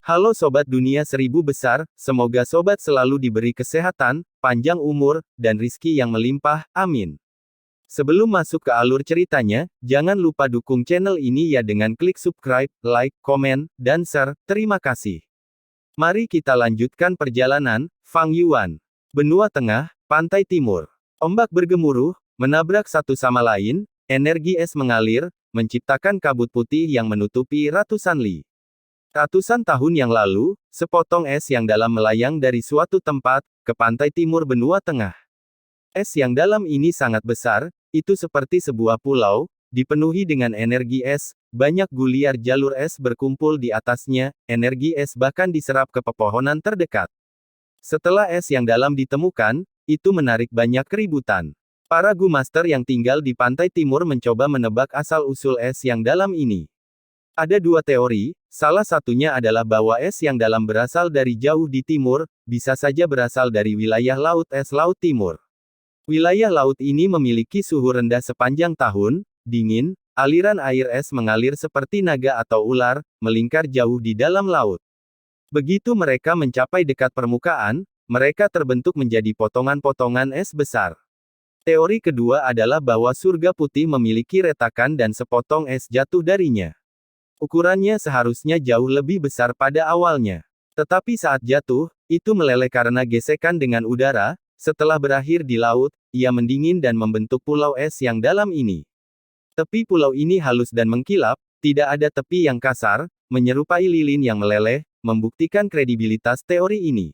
Halo Sobat Dunia Seribu Besar, semoga Sobat selalu diberi kesehatan, panjang umur, dan rizki yang melimpah, amin. Sebelum masuk ke alur ceritanya, jangan lupa dukung channel ini ya dengan klik subscribe, like, komen, dan share, terima kasih. Mari kita lanjutkan perjalanan, Fang Yuan. Benua Tengah, Pantai Timur. Ombak bergemuruh, menabrak satu sama lain, energi es mengalir, menciptakan kabut putih yang menutupi ratusan li. Ratusan tahun yang lalu, sepotong es yang dalam melayang dari suatu tempat, ke pantai timur benua tengah. Es yang dalam ini sangat besar, itu seperti sebuah pulau, dipenuhi dengan energi es, banyak guliar jalur es berkumpul di atasnya, energi es bahkan diserap ke pepohonan terdekat. Setelah es yang dalam ditemukan, itu menarik banyak keributan. Para Gu Master yang tinggal di pantai timur mencoba menebak asal-usul es yang dalam ini. Ada dua teori, salah satunya adalah bahwa es yang dalam berasal dari jauh di timur, bisa saja berasal dari wilayah laut es Laut Timur. Wilayah laut ini memiliki suhu rendah sepanjang tahun, dingin, aliran air es mengalir seperti naga atau ular, melingkar jauh di dalam laut. Begitu mereka mencapai dekat permukaan, mereka terbentuk menjadi potongan-potongan es besar. Teori kedua adalah bahwa surga putih memiliki retakan dan sepotong es jatuh darinya. Ukurannya seharusnya jauh lebih besar pada awalnya. Tetapi saat jatuh, itu meleleh karena gesekan dengan udara, setelah berakhir di laut, ia mendingin dan membentuk pulau es yang dalam ini. Tepi pulau ini halus dan mengkilap, tidak ada tepi yang kasar, menyerupai lilin yang meleleh, membuktikan kredibilitas teori ini.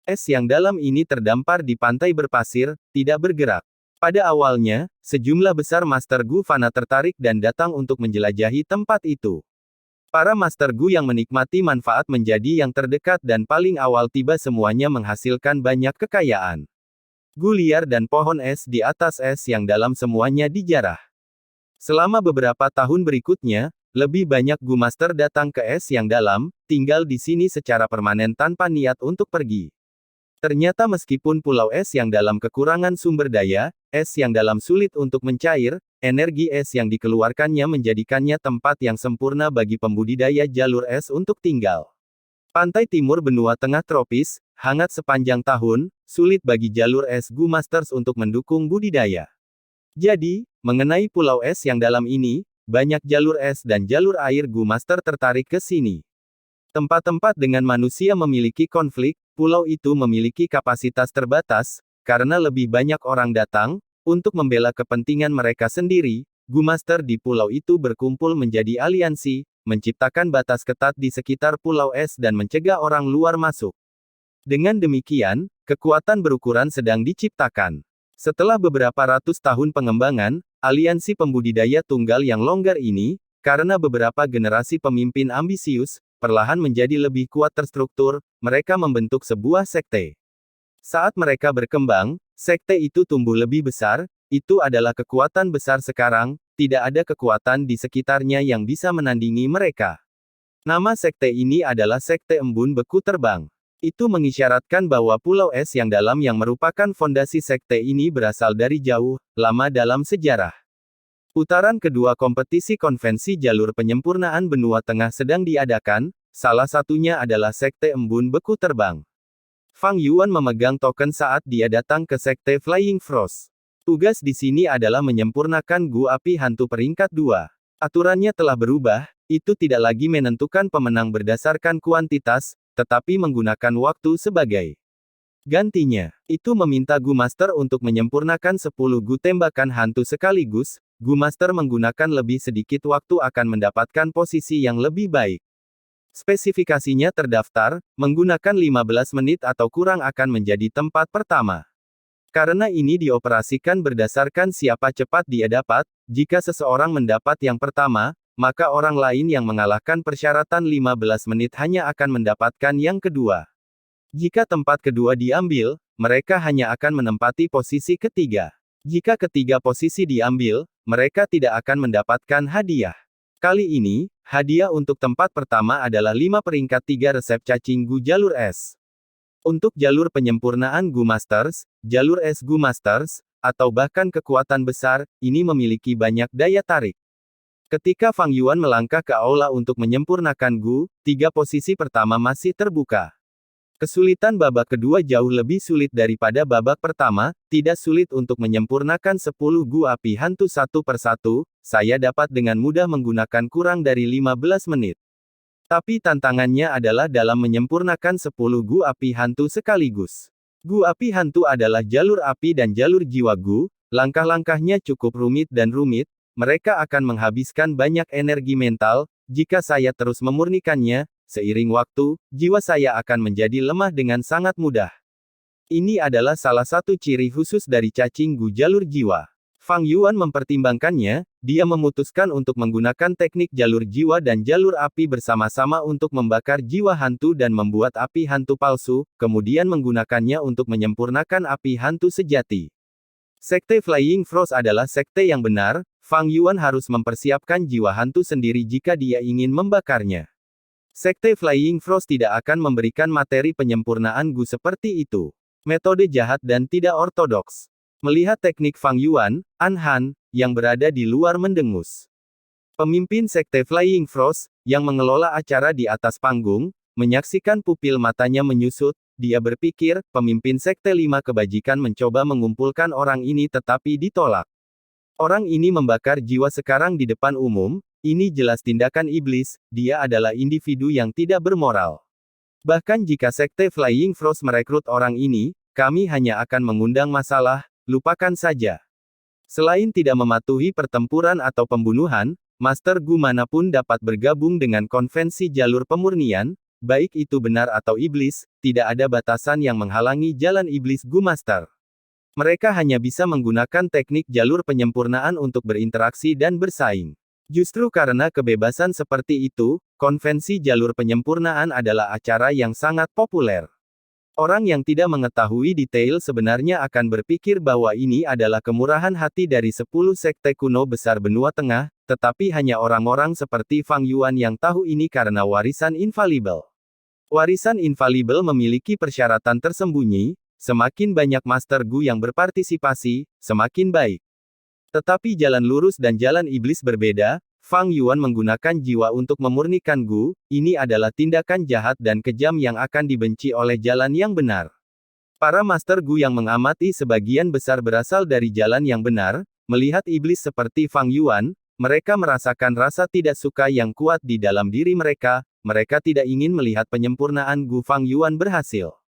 Es yang dalam ini terdampar di pantai berpasir, tidak bergerak. Pada awalnya, sejumlah besar Master Gu Fana tertarik dan datang untuk menjelajahi tempat itu. Para Master Gu yang menikmati manfaat menjadi yang terdekat dan paling awal tiba semuanya menghasilkan banyak kekayaan. Gu liar dan pohon es di atas es yang dalam semuanya dijarah. Selama beberapa tahun berikutnya, lebih banyak Gu Master datang ke es yang dalam, tinggal di sini secara permanen tanpa niat untuk pergi. Ternyata meskipun pulau es yang dalam kekurangan sumber daya, es yang dalam sulit untuk mencair, energi es yang dikeluarkannya menjadikannya tempat yang sempurna bagi pembudidaya jalur es untuk tinggal. Pantai timur benua tengah tropis, hangat sepanjang tahun, sulit bagi jalur es Gu Masters untuk mendukung budidaya. Jadi, mengenai pulau es yang dalam ini, banyak jalur es dan jalur air Gu Master tertarik ke sini. Tempat-tempat dengan manusia memiliki konflik, pulau itu memiliki kapasitas terbatas, karena lebih banyak orang datang, untuk membela kepentingan mereka sendiri, Gu Master di pulau itu berkumpul menjadi aliansi, menciptakan batas ketat di sekitar pulau es dan mencegah orang luar masuk. Dengan demikian, kekuatan berukuran sedang diciptakan. Setelah beberapa ratus tahun pengembangan, aliansi pembudidaya tunggal yang longgar ini, karena beberapa generasi pemimpin ambisius, perlahan menjadi lebih kuat terstruktur, mereka membentuk sebuah sekte. Saat mereka berkembang, sekte itu tumbuh lebih besar, itu adalah kekuatan besar sekarang, tidak ada kekuatan di sekitarnya yang bisa menandingi mereka. Nama sekte ini adalah Sekte Embun Beku Terbang. Itu mengisyaratkan bahwa pulau es yang dalam yang merupakan fondasi sekte ini berasal dari jauh, lama dalam sejarah. Putaran kedua kompetisi konvensi jalur penyempurnaan benua tengah sedang diadakan, salah satunya adalah Sekte Embun Beku Terbang. Fang Yuan memegang token saat dia datang ke Sekte Flying Frost. Tugas di sini adalah menyempurnakan Gu Api Hantu peringkat 2. Aturannya telah berubah, itu tidak lagi menentukan pemenang berdasarkan kuantitas, tetapi menggunakan waktu sebagai gantinya. Itu meminta Gu Master untuk menyempurnakan 10 Gu tembakan hantu sekaligus. Gu Master menggunakan lebih sedikit waktu akan mendapatkan posisi yang lebih baik. Spesifikasinya terdaftar, menggunakan 15 menit atau kurang akan menjadi tempat pertama. Karena ini dioperasikan berdasarkan siapa cepat dia dapat, jika seseorang mendapat yang pertama, maka orang lain yang mengalahkan persyaratan 15 menit hanya akan mendapatkan yang kedua. Jika tempat kedua diambil, mereka hanya akan menempati posisi ketiga. Jika ketiga posisi diambil, mereka tidak akan mendapatkan hadiah. Kali ini, hadiah untuk tempat pertama adalah 5 peringkat 3 resep cacing Gu jalur es. Untuk jalur penyempurnaan Gu Masters, jalur es Gu Masters, atau bahkan kekuatan besar, ini memiliki banyak daya tarik. Ketika Fang Yuan melangkah ke aula untuk menyempurnakan Gu, 3 posisi pertama masih terbuka. Kesulitan babak kedua jauh lebih sulit daripada babak pertama, tidak sulit untuk menyempurnakan 10 Gu api hantu satu persatu, saya dapat dengan mudah menggunakan kurang dari 15 menit. Tapi tantangannya adalah dalam menyempurnakan 10 Gu api hantu sekaligus. Gu api hantu adalah jalur api dan jalur jiwa Gu, langkah-langkahnya cukup rumit dan rumit, mereka akan menghabiskan banyak energi mental, jika saya terus memurnikannya, seiring waktu, jiwa saya akan menjadi lemah dengan sangat mudah. Ini adalah salah satu ciri khusus dari cacing Gu jalur jiwa. Fang Yuan mempertimbangkannya, dia memutuskan untuk menggunakan teknik jalur jiwa dan jalur api bersama-sama untuk membakar jiwa hantu dan membuat api hantu palsu, kemudian menggunakannya untuk menyempurnakan api hantu sejati. Sekte Flying Frost adalah sekte yang benar, Fang Yuan harus mempersiapkan jiwa hantu sendiri jika dia ingin membakarnya. Sekte Flying Frost tidak akan memberikan materi penyempurnaan Gu seperti itu. Metode jahat dan tidak ortodoks. Melihat teknik Fang Yuan, An Han, yang berada di luar mendengus. Pemimpin Sekte Flying Frost, yang mengelola acara di atas panggung, menyaksikan pupil matanya menyusut, dia berpikir, pemimpin Sekte 5 Kebajikan mencoba mengumpulkan orang ini tetapi ditolak. Orang ini membakar jiwa sekarang di depan umum, ini jelas tindakan iblis, dia adalah individu yang tidak bermoral. Bahkan jika Sekte Flying Frost merekrut orang ini, kami hanya akan mengundang masalah, lupakan saja. Selain tidak mematuhi pertempuran atau pembunuhan, Master Gu manapun dapat bergabung dengan konvensi jalur pemurnian, baik itu benar atau iblis, tidak ada batasan yang menghalangi jalan iblis Gu Master. Mereka hanya bisa menggunakan teknik jalur penyempurnaan untuk berinteraksi dan bersaing. Justru karena kebebasan seperti itu, konvensi jalur penyempurnaan adalah acara yang sangat populer. Orang yang tidak mengetahui detail sebenarnya akan berpikir bahwa ini adalah kemurahan hati dari 10 sekte kuno besar benua tengah, tetapi hanya orang-orang seperti Fang Yuan yang tahu ini karena warisan infalibel. Warisan infalibel memiliki persyaratan tersembunyi, semakin banyak Master Gu yang berpartisipasi, semakin baik. Tetapi jalan lurus dan jalan iblis berbeda, Fang Yuan menggunakan jiwa untuk memurnikan Gu, ini adalah tindakan jahat dan kejam yang akan dibenci oleh jalan yang benar. Para Master Gu yang mengamati sebagian besar berasal dari jalan yang benar, melihat iblis seperti Fang Yuan, mereka merasakan rasa tidak suka yang kuat di dalam diri mereka tidak ingin melihat penyempurnaan Gu Fang Yuan berhasil.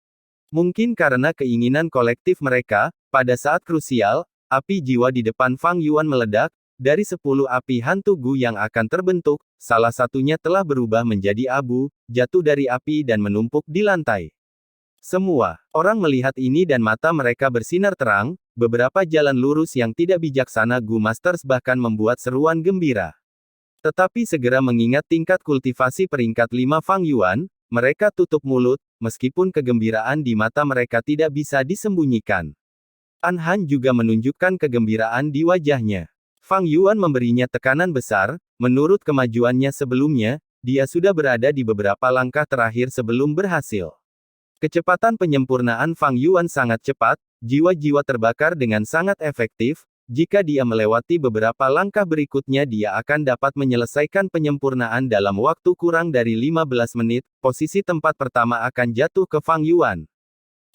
Mungkin karena keinginan kolektif mereka, pada saat krusial, api jiwa di depan Fang Yuan meledak, dari 10 api hantu Gu yang akan terbentuk, salah satunya telah berubah menjadi abu, jatuh dari api dan menumpuk di lantai. Semua orang melihat ini dan mata mereka bersinar terang, beberapa jalan lurus yang tidak bijaksana Gu Masters bahkan membuat seruan gembira. Tetapi segera mengingat tingkat kultivasi peringkat 5 Fang Yuan, mereka tutup mulut, meskipun kegembiraan di mata mereka tidak bisa disembunyikan. An Han juga menunjukkan kegembiraan di wajahnya. Fang Yuan memberinya tekanan besar, menurut kemajuannya sebelumnya, dia sudah berada di beberapa langkah terakhir sebelum berhasil. Kecepatan penyempurnaan Fang Yuan sangat cepat, jiwa-jiwa terbakar dengan sangat efektif. Jika dia melewati beberapa langkah berikutnya dia akan dapat menyelesaikan penyempurnaan dalam waktu kurang dari 15 menit, posisi tempat pertama akan jatuh ke Fang Yuan.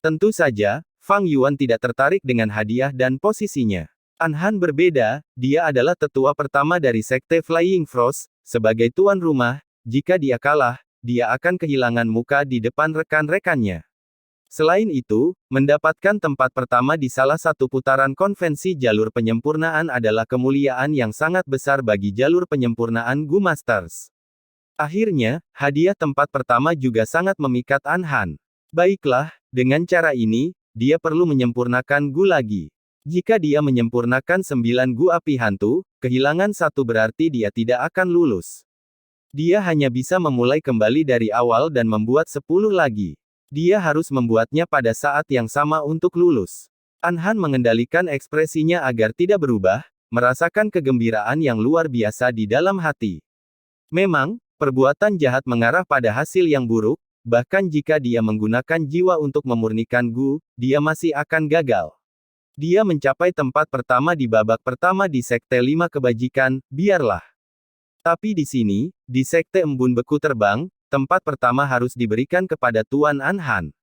Tentu saja, Fang Yuan tidak tertarik dengan hadiah dan posisinya. An Han berbeda, dia adalah tetua pertama dari Sekte Flying Frost, sebagai tuan rumah, jika dia kalah, dia akan kehilangan muka di depan rekan-rekannya. Selain itu, mendapatkan tempat pertama di salah satu putaran konvensi jalur penyempurnaan adalah kemuliaan yang sangat besar bagi jalur penyempurnaan Gu Masters. Akhirnya, hadiah tempat pertama juga sangat memikat An Han. Baiklah, dengan cara ini, dia perlu menyempurnakan Gu lagi. Jika dia menyempurnakan 9 Gu api hantu, kehilangan satu berarti dia tidak akan lulus. Dia hanya bisa memulai kembali dari awal dan membuat 10 lagi. Dia harus membuatnya pada saat yang sama untuk lulus. An Han mengendalikan ekspresinya agar tidak berubah, merasakan kegembiraan yang luar biasa di dalam hati. Memang, perbuatan jahat mengarah pada hasil yang buruk, bahkan jika dia menggunakan jiwa untuk memurnikan Gu, dia masih akan gagal. Dia mencapai tempat pertama di babak pertama di Sekte 5 Kebajikan, biarlah. Tapi di sini, di Sekte Embun Beku Terbang, tempat pertama harus diberikan kepada Tuan An Han.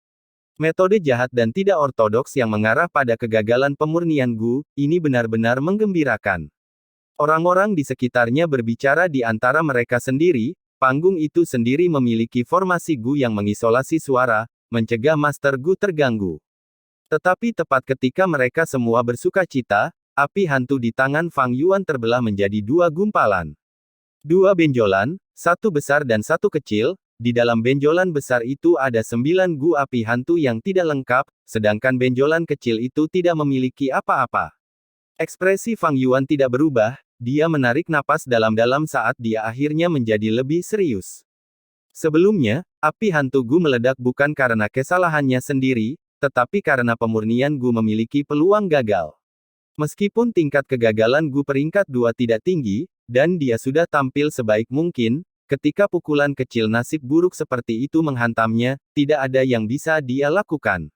Metode jahat dan tidak ortodoks yang mengarah pada kegagalan pemurnian Gu, ini benar-benar menggembirakan. Orang-orang di sekitarnya berbicara di antara mereka sendiri, panggung itu sendiri memiliki formasi Gu yang mengisolasi suara, mencegah Master Gu terganggu. Tetapi tepat ketika mereka semua bersuka cita, api hantu di tangan Fang Yuan terbelah menjadi dua gumpalan. Dua benjolan, satu besar dan satu kecil, di dalam benjolan besar itu ada 9 Gu api hantu yang tidak lengkap, sedangkan benjolan kecil itu tidak memiliki apa-apa. Ekspresi Fang Yuan tidak berubah, dia menarik napas dalam-dalam saat dia akhirnya menjadi lebih serius. Sebelumnya, api hantu Gu meledak bukan karena kesalahannya sendiri, tetapi karena pemurnian Gu memiliki peluang gagal. Meskipun tingkat kegagalan Gu peringkat 2 tidak tinggi, dan dia sudah tampil sebaik mungkin, ketika pukulan kecil nasib buruk seperti itu menghantamnya, tidak ada yang bisa dia lakukan.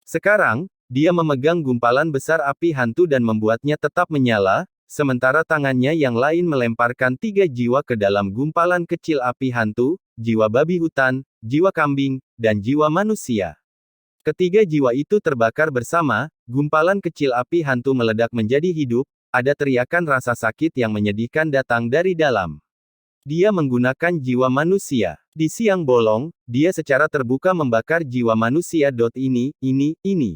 Sekarang, dia memegang gumpalan besar api hantu dan membuatnya tetap menyala, sementara tangannya yang lain melemparkan 3 jiwa ke dalam gumpalan kecil api hantu, jiwa babi hutan, jiwa kambing, dan jiwa manusia. Ketiga jiwa itu terbakar bersama, gumpalan kecil api hantu meledak menjadi hidup, ada teriakan rasa sakit yang menyedihkan datang dari dalam. Dia menggunakan jiwa manusia. Di siang bolong, dia secara terbuka membakar jiwa manusia. Ini.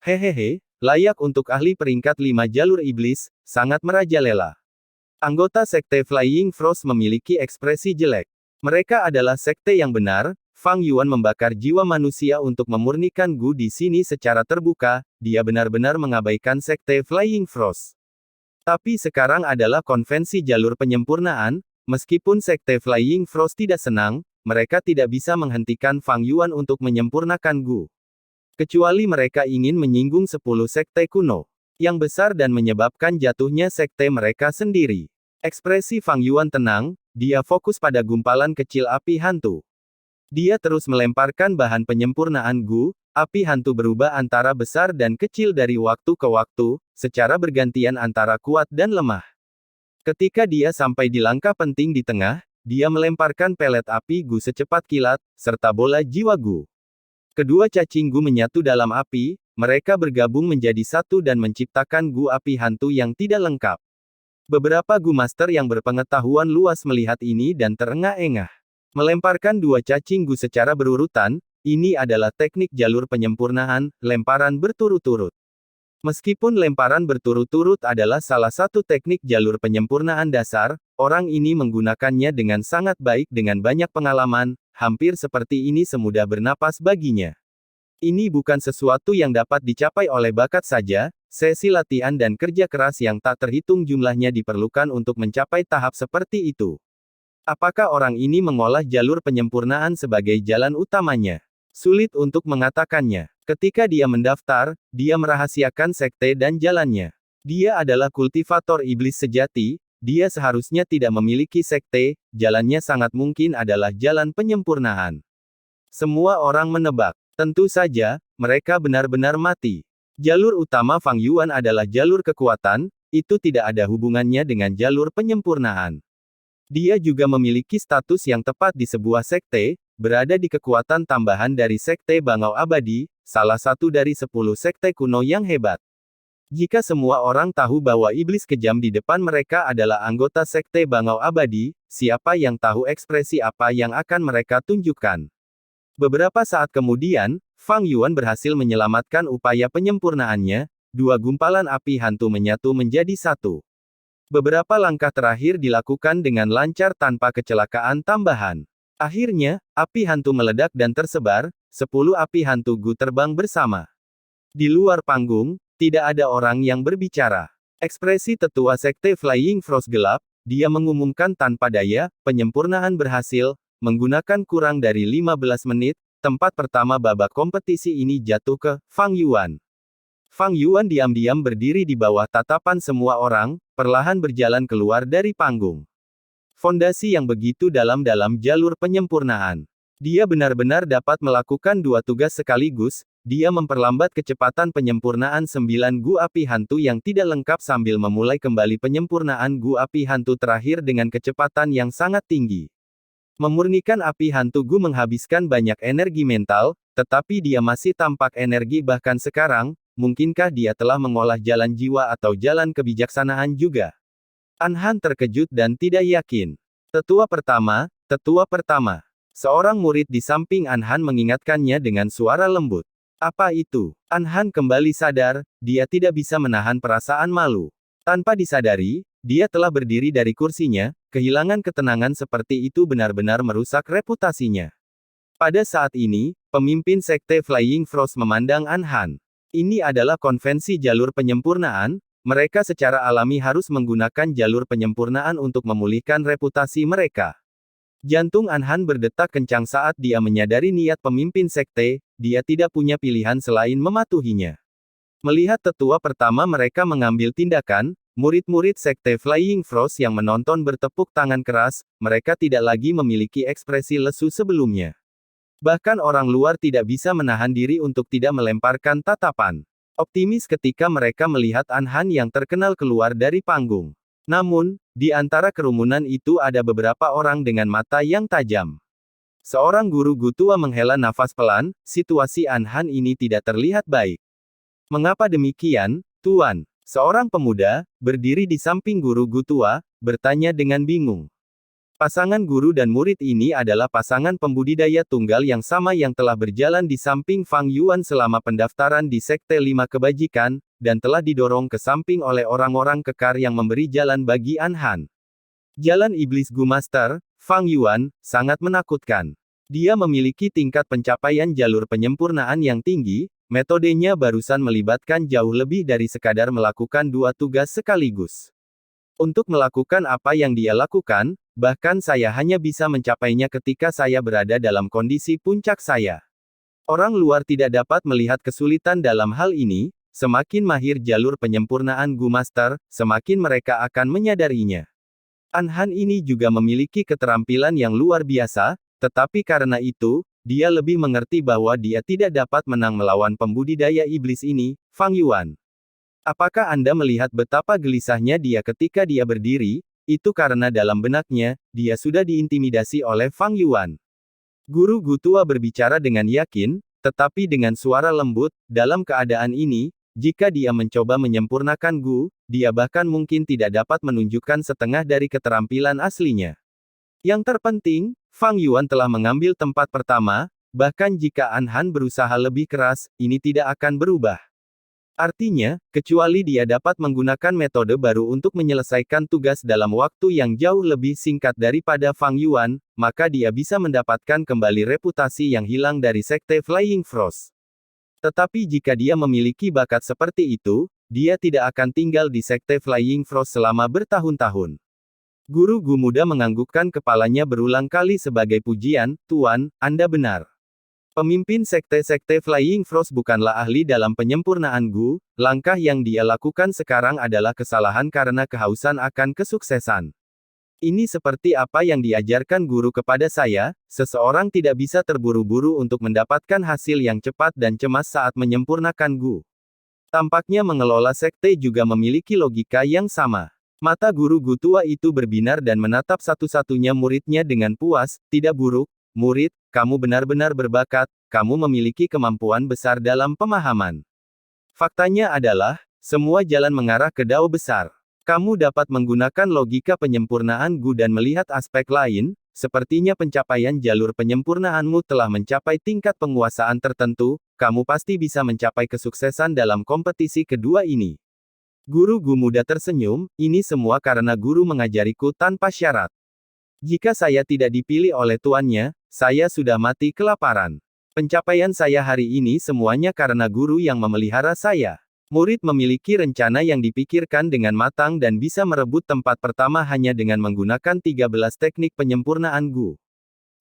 Hehehe, layak untuk ahli peringkat 5 jalur iblis, sangat merajalela. Anggota Sekte Flying Frost memiliki ekspresi jelek. Mereka adalah sekte yang benar. Fang Yuan membakar jiwa manusia untuk memurnikan Gu di sini secara terbuka, dia benar-benar mengabaikan Sekte Flying Frost. Tapi sekarang adalah konvensi jalur penyempurnaan, meskipun Sekte Flying Frost tidak senang, mereka tidak bisa menghentikan Fang Yuan untuk menyempurnakan Gu. Kecuali mereka ingin menyinggung 10 sekte kuno yang besar dan menyebabkan jatuhnya sekte mereka sendiri. Ekspresi Fang Yuan tenang, dia fokus pada gumpalan kecil api hantu. Dia terus melemparkan bahan penyempurnaan Gu, api hantu berubah antara besar dan kecil dari waktu ke waktu, secara bergantian antara kuat dan lemah. Ketika dia sampai di langkah penting di tengah, dia melemparkan pelet api Gu secepat kilat, serta bola jiwa Gu. Kedua cacing Gu menyatu dalam api, mereka bergabung menjadi satu dan menciptakan Gu api hantu yang tidak lengkap. Beberapa Gu Master yang berpengetahuan luas melihat ini dan terengah-engah. Melemparkan dua cacing Gu secara berurutan, ini adalah teknik jalur penyempurnaan, lemparan berturut-turut. Meskipun lemparan berturut-turut adalah salah satu teknik jalur penyempurnaan dasar, orang ini menggunakannya dengan sangat baik dengan banyak pengalaman, hampir seperti ini semudah bernapas baginya. Ini bukan sesuatu yang dapat dicapai oleh bakat saja, sesi latihan dan kerja keras yang tak terhitung jumlahnya diperlukan untuk mencapai tahap seperti itu. Apakah orang ini mengolah jalur penyempurnaan sebagai jalan utamanya? Sulit untuk mengatakannya. Ketika dia mendaftar, dia merahasiakan sekte dan jalannya. Dia adalah kultivator iblis sejati, dia seharusnya tidak memiliki sekte, jalannya sangat mungkin adalah jalan penyempurnaan. Semua orang menebak. Tentu saja, mereka benar-benar mati. Jalur utama Fang Yuan adalah jalur kekuatan, itu tidak ada hubungannya dengan jalur penyempurnaan. Dia juga memiliki status yang tepat di sebuah sekte, berada di kekuatan tambahan dari Sekte Bangau Abadi, salah satu dari 10 sekte kuno yang hebat. Jika semua orang tahu bahwa iblis kejam di depan mereka adalah anggota Sekte Bangau Abadi, siapa yang tahu ekspresi apa yang akan mereka tunjukkan? Beberapa saat kemudian, Fang Yuan berhasil menyelamatkan upaya penyempurnaannya, dua gumpalan api hantu menyatu menjadi satu. Beberapa langkah terakhir dilakukan dengan lancar tanpa kecelakaan tambahan. Akhirnya, api hantu meledak dan tersebar, 10 api hantu Gu terbang bersama. Di luar panggung, tidak ada orang yang berbicara. Ekspresi tetua Sekte Flying Frost gelap, dia mengumumkan tanpa daya, penyempurnaan berhasil, menggunakan kurang dari 15 menit, tempat pertama babak kompetisi ini jatuh ke Fang Yuan. Fang Yuan diam-diam berdiri di bawah tatapan semua orang, perlahan berjalan keluar dari panggung. Fondasi yang begitu dalam jalur penyempurnaan. Dia benar-benar dapat melakukan dua tugas sekaligus, dia memperlambat kecepatan penyempurnaan 9 gu api hantu yang tidak lengkap sambil memulai kembali penyempurnaan gu api hantu terakhir dengan kecepatan yang sangat tinggi. Memurnikan api hantu gu menghabiskan banyak energi mental, tetapi dia masih tampak energi bahkan sekarang, mungkinkah dia telah mengolah jalan jiwa atau jalan kebijaksanaan juga? Anhan terkejut dan tidak yakin. Tetua pertama, tetua pertama. Seorang murid di samping Anhan mengingatkannya dengan suara lembut. Apa itu? Anhan kembali sadar, dia tidak bisa menahan perasaan malu. Tanpa disadari, dia telah berdiri dari kursinya, kehilangan ketenangan seperti itu benar-benar merusak reputasinya. Pada saat ini, pemimpin Sekte Flying Frost memandang Anhan. Ini adalah konvensi jalur penyempurnaan, mereka secara alami harus menggunakan jalur penyempurnaan untuk memulihkan reputasi mereka. Jantung Anhan berdetak kencang saat dia menyadari niat pemimpin sekte, dia tidak punya pilihan selain mematuhinya. Melihat tetua pertama mereka mengambil tindakan, murid-murid sekte Flying Frost yang menonton bertepuk tangan keras, mereka tidak lagi memiliki ekspresi lesu sebelumnya. Bahkan orang luar tidak bisa menahan diri untuk tidak melemparkan tatapan optimis ketika mereka melihat Anhan yang terkenal keluar dari panggung. Namun, di antara kerumunan itu ada beberapa orang dengan mata yang tajam. Seorang guru Gu tua menghela nafas pelan, situasi Anhan ini tidak terlihat baik. Mengapa demikian, Tuan? Seorang pemuda, berdiri di samping guru Gu tua, bertanya dengan bingung. Pasangan guru dan murid ini adalah pasangan pembudidaya tunggal yang sama yang telah berjalan di samping Fang Yuan selama pendaftaran di Sekte 5 Kebajikan, dan telah didorong ke samping oleh orang-orang kekar yang memberi jalan bagi Anhan. Jalan Iblis Gu Master, Fang Yuan, sangat menakutkan. Dia memiliki tingkat pencapaian jalur penyempurnaan yang tinggi, metodenya barusan melibatkan jauh lebih dari sekadar melakukan dua tugas sekaligus. Untuk melakukan apa yang dia lakukan, bahkan saya hanya bisa mencapainya ketika saya berada dalam kondisi puncak saya. Orang luar tidak dapat melihat kesulitan dalam hal ini, semakin mahir jalur penyempurnaan Gu Master, semakin mereka akan menyadarinya. Anhan ini juga memiliki keterampilan yang luar biasa, tetapi karena itu, dia lebih mengerti bahwa dia tidak dapat menang melawan pembudidaya iblis ini, Fang Yuan. Apakah Anda melihat betapa gelisahnya dia ketika dia berdiri? Itu karena dalam benaknya, dia sudah diintimidasi oleh Fang Yuan. Guru Gu tua berbicara dengan yakin, tetapi dengan suara lembut, dalam keadaan ini, jika dia mencoba menyempurnakan Gu, dia bahkan mungkin tidak dapat menunjukkan setengah dari keterampilan aslinya. Yang terpenting, Fang Yuan telah mengambil tempat pertama, bahkan jika Anhan berusaha lebih keras, ini tidak akan berubah. Artinya, kecuali dia dapat menggunakan metode baru untuk menyelesaikan tugas dalam waktu yang jauh lebih singkat daripada Fang Yuan, maka dia bisa mendapatkan kembali reputasi yang hilang dari Sekte Flying Frost. Tetapi jika dia memiliki bakat seperti itu, dia tidak akan tinggal di Sekte Flying Frost selama bertahun-tahun. Guru Gu muda menganggukkan kepalanya berulang kali sebagai pujian, Tuan, Anda benar. Pemimpin sekte-sekte Flying Frost bukanlah ahli dalam penyempurnaan Gu, langkah yang dia lakukan sekarang adalah kesalahan karena kehausan akan kesuksesan. Ini seperti apa yang diajarkan guru kepada saya, seseorang tidak bisa terburu-buru untuk mendapatkan hasil yang cepat dan cemas saat menyempurnakan Gu. Tampaknya mengelola sekte juga memiliki logika yang sama. Mata guru Gu tua itu berbinar dan menatap satu-satunya muridnya dengan puas, tidak buruk, murid, kamu benar-benar berbakat, kamu memiliki kemampuan besar dalam pemahaman. Faktanya adalah, semua jalan mengarah ke Dao besar. Kamu dapat menggunakan logika penyempurnaan Gu dan melihat aspek lain, sepertinya pencapaian jalur penyempurnaanmu telah mencapai tingkat penguasaan tertentu, kamu pasti bisa mencapai kesuksesan dalam kompetisi kedua ini. Guru Gu muda tersenyum, ini semua karena guru mengajariku tanpa syarat. Jika saya tidak dipilih oleh tuannya, saya sudah mati kelaparan. Pencapaian saya hari ini semuanya karena guru yang memelihara saya. Murid memiliki rencana yang dipikirkan dengan matang dan bisa merebut tempat pertama hanya dengan menggunakan 13 teknik penyempurnaan Gu.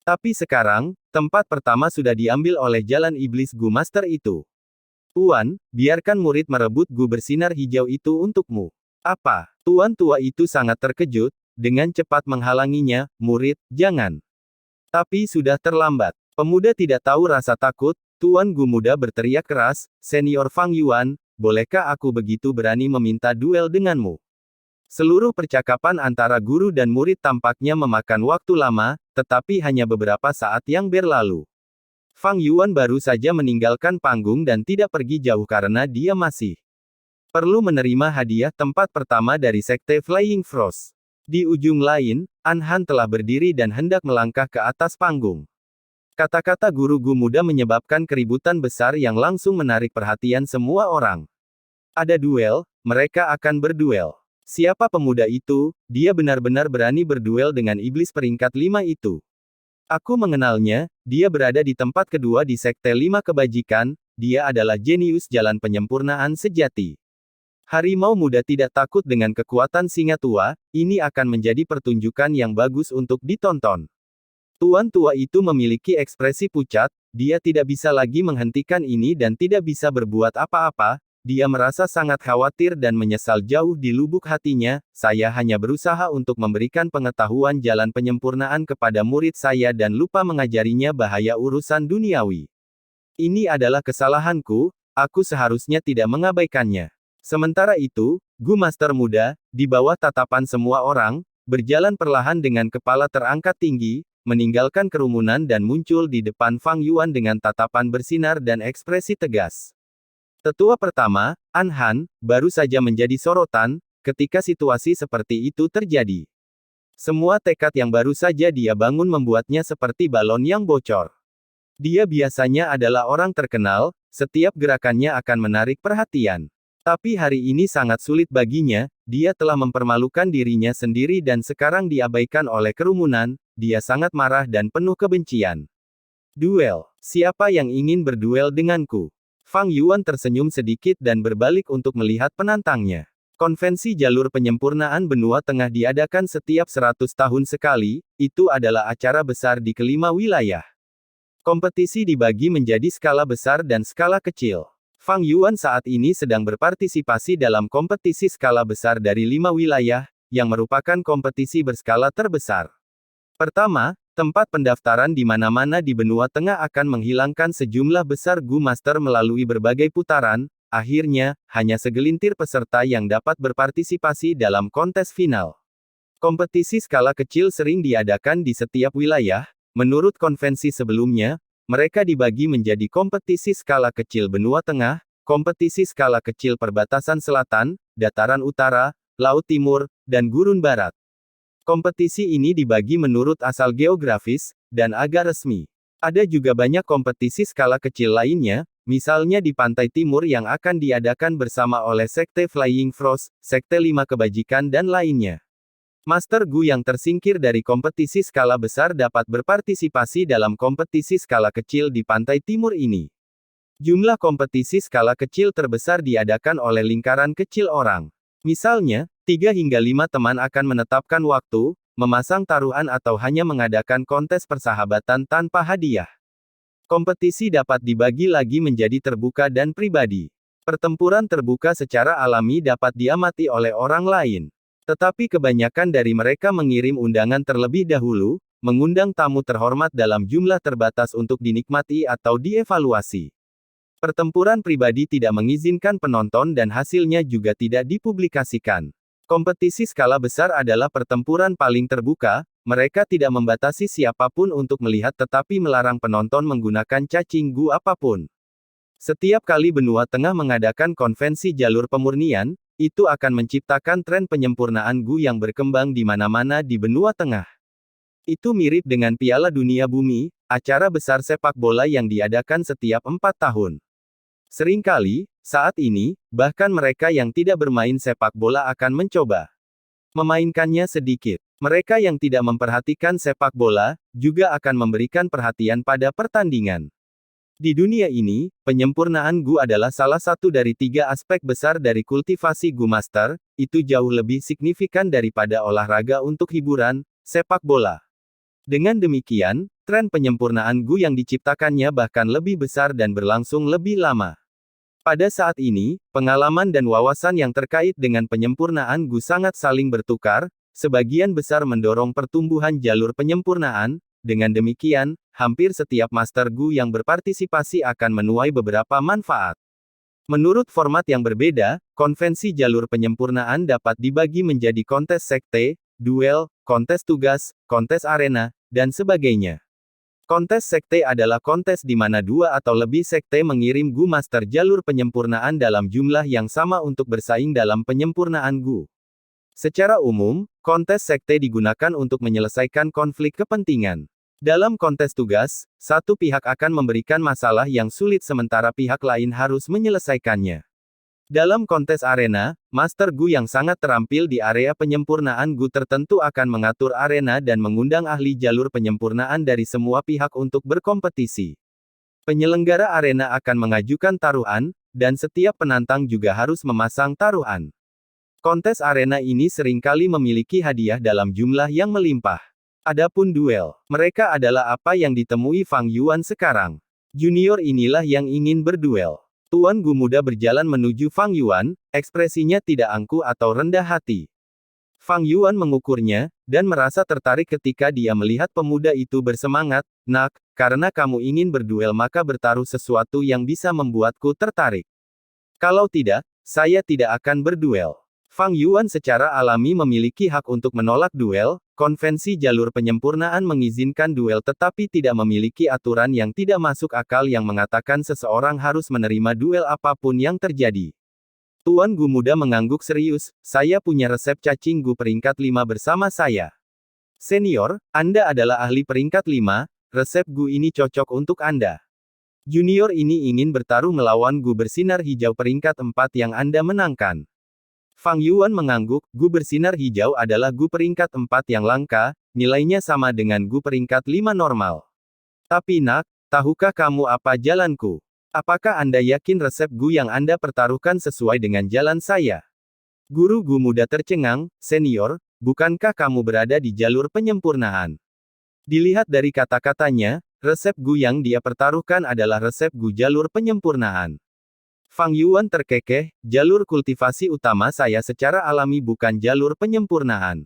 Tapi sekarang, tempat pertama sudah diambil oleh jalan iblis Gu Master itu. Tuan, biarkan murid merebut Gu bersinar hijau itu untukmu. Apa? Tuan tua itu sangat terkejut, dengan cepat menghalanginya, murid, jangan. Tapi sudah terlambat. Pemuda tidak tahu rasa takut, Tuan Gu muda berteriak keras, "Senior Fang Yuan, bolehkah aku begitu berani meminta duel denganmu?" Seluruh percakapan antara guru dan murid tampaknya memakan waktu lama, tetapi hanya beberapa saat yang berlalu. Fang Yuan baru saja meninggalkan panggung dan tidak pergi jauh karena dia masih perlu menerima hadiah tempat pertama dari Sekte Flying Frost. Di ujung lain, An Han telah berdiri dan hendak melangkah ke atas panggung. Kata-kata guru Gu muda menyebabkan keributan besar yang langsung menarik perhatian semua orang. Ada duel, mereka akan berduel. Siapa pemuda itu? Dia benar-benar berani berduel dengan iblis peringkat 5 itu. Aku mengenalnya, dia berada di tempat kedua di Sekte 5 Kebajikan, dia adalah jenius jalan penyempurnaan sejati. Harimau muda tidak takut dengan kekuatan singa tua, ini akan menjadi pertunjukan yang bagus untuk ditonton. Tuan tua itu memiliki ekspresi pucat, dia tidak bisa lagi menghentikan ini dan tidak bisa berbuat apa-apa, dia merasa sangat khawatir dan menyesal jauh di lubuk hatinya, saya hanya berusaha untuk memberikan pengetahuan jalan penyempurnaan kepada murid saya dan lupa mengajarinya bahaya urusan duniawi. Ini adalah kesalahanku, aku seharusnya tidak mengabaikannya. Sementara itu, Gu Master muda, di bawah tatapan semua orang, berjalan perlahan dengan kepala terangkat tinggi, meninggalkan kerumunan dan muncul di depan Fang Yuan dengan tatapan bersinar dan ekspresi tegas. Tetua pertama, An Han, baru saja menjadi sorotan, ketika situasi seperti itu terjadi. Semua tekad yang baru saja dia bangun membuatnya seperti balon yang bocor. Dia biasanya adalah orang terkenal, setiap gerakannya akan menarik perhatian. Tapi hari ini sangat sulit baginya, dia telah mempermalukan dirinya sendiri dan sekarang diabaikan oleh kerumunan, dia sangat marah dan penuh kebencian. Duel. Siapa yang ingin berduel denganku? Fang Yuan tersenyum sedikit dan berbalik untuk melihat penantangnya. Konvensi jalur penyempurnaan benua tengah diadakan setiap 100 tahun sekali, itu adalah acara besar di kelima wilayah. Kompetisi dibagi menjadi skala besar dan skala kecil. Fang Yuan saat ini sedang berpartisipasi dalam kompetisi skala besar dari 5 wilayah, yang merupakan kompetisi berskala terbesar. Pertama, tempat pendaftaran di mana-mana di benua tengah akan menghilangkan sejumlah besar Gu Master melalui berbagai putaran, akhirnya, hanya segelintir peserta yang dapat berpartisipasi dalam kontes final. Kompetisi skala kecil sering diadakan di setiap wilayah, menurut konvensi sebelumnya, mereka dibagi menjadi kompetisi skala kecil benua tengah, kompetisi skala kecil perbatasan selatan, dataran utara, laut timur, dan gurun barat. Kompetisi ini dibagi menurut asal geografis, dan agak resmi. Ada juga banyak kompetisi skala kecil lainnya, misalnya di pantai timur yang akan diadakan bersama oleh Sekte Flying Frost, Sekte 5 Kebajikan dan lainnya. Master Gu yang tersingkir dari kompetisi skala besar dapat berpartisipasi dalam kompetisi skala kecil di pantai timur ini. Jumlah kompetisi skala kecil terbesar diadakan oleh lingkaran kecil orang. Misalnya, 3 hingga 5 teman akan menetapkan waktu, memasang taruhan atau hanya mengadakan kontes persahabatan tanpa hadiah. Kompetisi dapat dibagi lagi menjadi terbuka dan pribadi. Pertempuran terbuka secara alami dapat diamati oleh orang lain. Tetapi kebanyakan dari mereka mengirim undangan terlebih dahulu, mengundang tamu terhormat dalam jumlah terbatas untuk dinikmati atau dievaluasi. Pertempuran pribadi tidak mengizinkan penonton dan hasilnya juga tidak dipublikasikan. Kompetisi skala besar adalah pertempuran paling terbuka, mereka tidak membatasi siapapun untuk melihat tetapi melarang penonton menggunakan cacing Gu apapun. Setiap kali benua tengah mengadakan konvensi jalur pemurnian, itu akan menciptakan tren penyempurnaan Gu yang berkembang di mana-mana di benua tengah. Itu mirip dengan Piala Dunia Bumi, acara besar sepak bola yang diadakan setiap 4 tahun. Seringkali, saat ini, bahkan mereka yang tidak bermain sepak bola akan mencoba memainkannya sedikit. Mereka yang tidak memperhatikan sepak bola, juga akan memberikan perhatian pada pertandingan. Di dunia ini, penyempurnaan Gu adalah salah satu dari 3 aspek besar dari kultivasi Gu Master, itu jauh lebih signifikan daripada olahraga untuk hiburan, sepak bola. Dengan demikian, tren penyempurnaan Gu yang diciptakannya bahkan lebih besar dan berlangsung lebih lama. Pada saat ini, pengalaman dan wawasan yang terkait dengan penyempurnaan Gu sangat saling bertukar, sebagian besar mendorong pertumbuhan jalur penyempurnaan, dengan demikian, hampir setiap Master Gu yang berpartisipasi akan menuai beberapa manfaat. Menurut format yang berbeda, konvensi jalur penyempurnaan dapat dibagi menjadi kontes sekte, duel, kontes tugas, kontes arena, dan sebagainya. Kontes sekte adalah kontes di mana dua atau lebih sekte mengirim Gu Master jalur penyempurnaan dalam jumlah yang sama untuk bersaing dalam penyempurnaan Gu. Secara umum, kontes sekte digunakan untuk menyelesaikan konflik kepentingan. Dalam kontes tugas, satu pihak akan memberikan masalah yang sulit sementara pihak lain harus menyelesaikannya. Dalam kontes arena, Master Gu yang sangat terampil di area penyempurnaan Gu tertentu akan mengatur arena dan mengundang ahli jalur penyempurnaan dari semua pihak untuk berkompetisi. Penyelenggara arena akan mengajukan taruhan, dan setiap penantang juga harus memasang taruhan. Kontes arena ini seringkali memiliki hadiah dalam jumlah yang melimpah. Adapun duel, mereka adalah apa yang ditemui Fang Yuan sekarang. Junior inilah yang ingin berduel. Tuan Gu muda berjalan menuju Fang Yuan, ekspresinya tidak angkuh atau rendah hati. Fang Yuan mengukurnya, dan merasa tertarik ketika dia melihat pemuda itu bersemangat. Nak, karena kamu ingin berduel maka bertaruh sesuatu yang bisa membuatku tertarik. Kalau tidak, saya tidak akan berduel. Fang Yuan secara alami memiliki hak untuk menolak duel. Konvensi jalur penyempurnaan mengizinkan duel tetapi tidak memiliki aturan yang tidak masuk akal yang mengatakan seseorang harus menerima duel apapun yang terjadi. Tuan Gu muda mengangguk serius, saya punya resep cacing Gu peringkat 5 bersama saya. Senior, Anda adalah ahli peringkat 5, resep Gu ini cocok untuk Anda. Junior ini ingin bertaruh melawan Gu bersinar hijau peringkat 4 yang Anda menangkan. Fang Yuan mengangguk, Gu bersinar hijau adalah Gu peringkat 4 yang langka, nilainya sama dengan Gu peringkat 5 normal. Tapi nak, tahukah kamu apa jalanku? Apakah Anda yakin resep Gu yang Anda pertaruhkan sesuai dengan jalan saya? Guru Gu muda tercengang, senior, bukankah kamu berada di jalur penyempurnaan? Dilihat dari kata-katanya, resep Gu yang dia pertaruhkan adalah resep Gu jalur penyempurnaan. Fang Yuan terkekeh, jalur kultivasi utama saya secara alami bukan jalur penyempurnaan.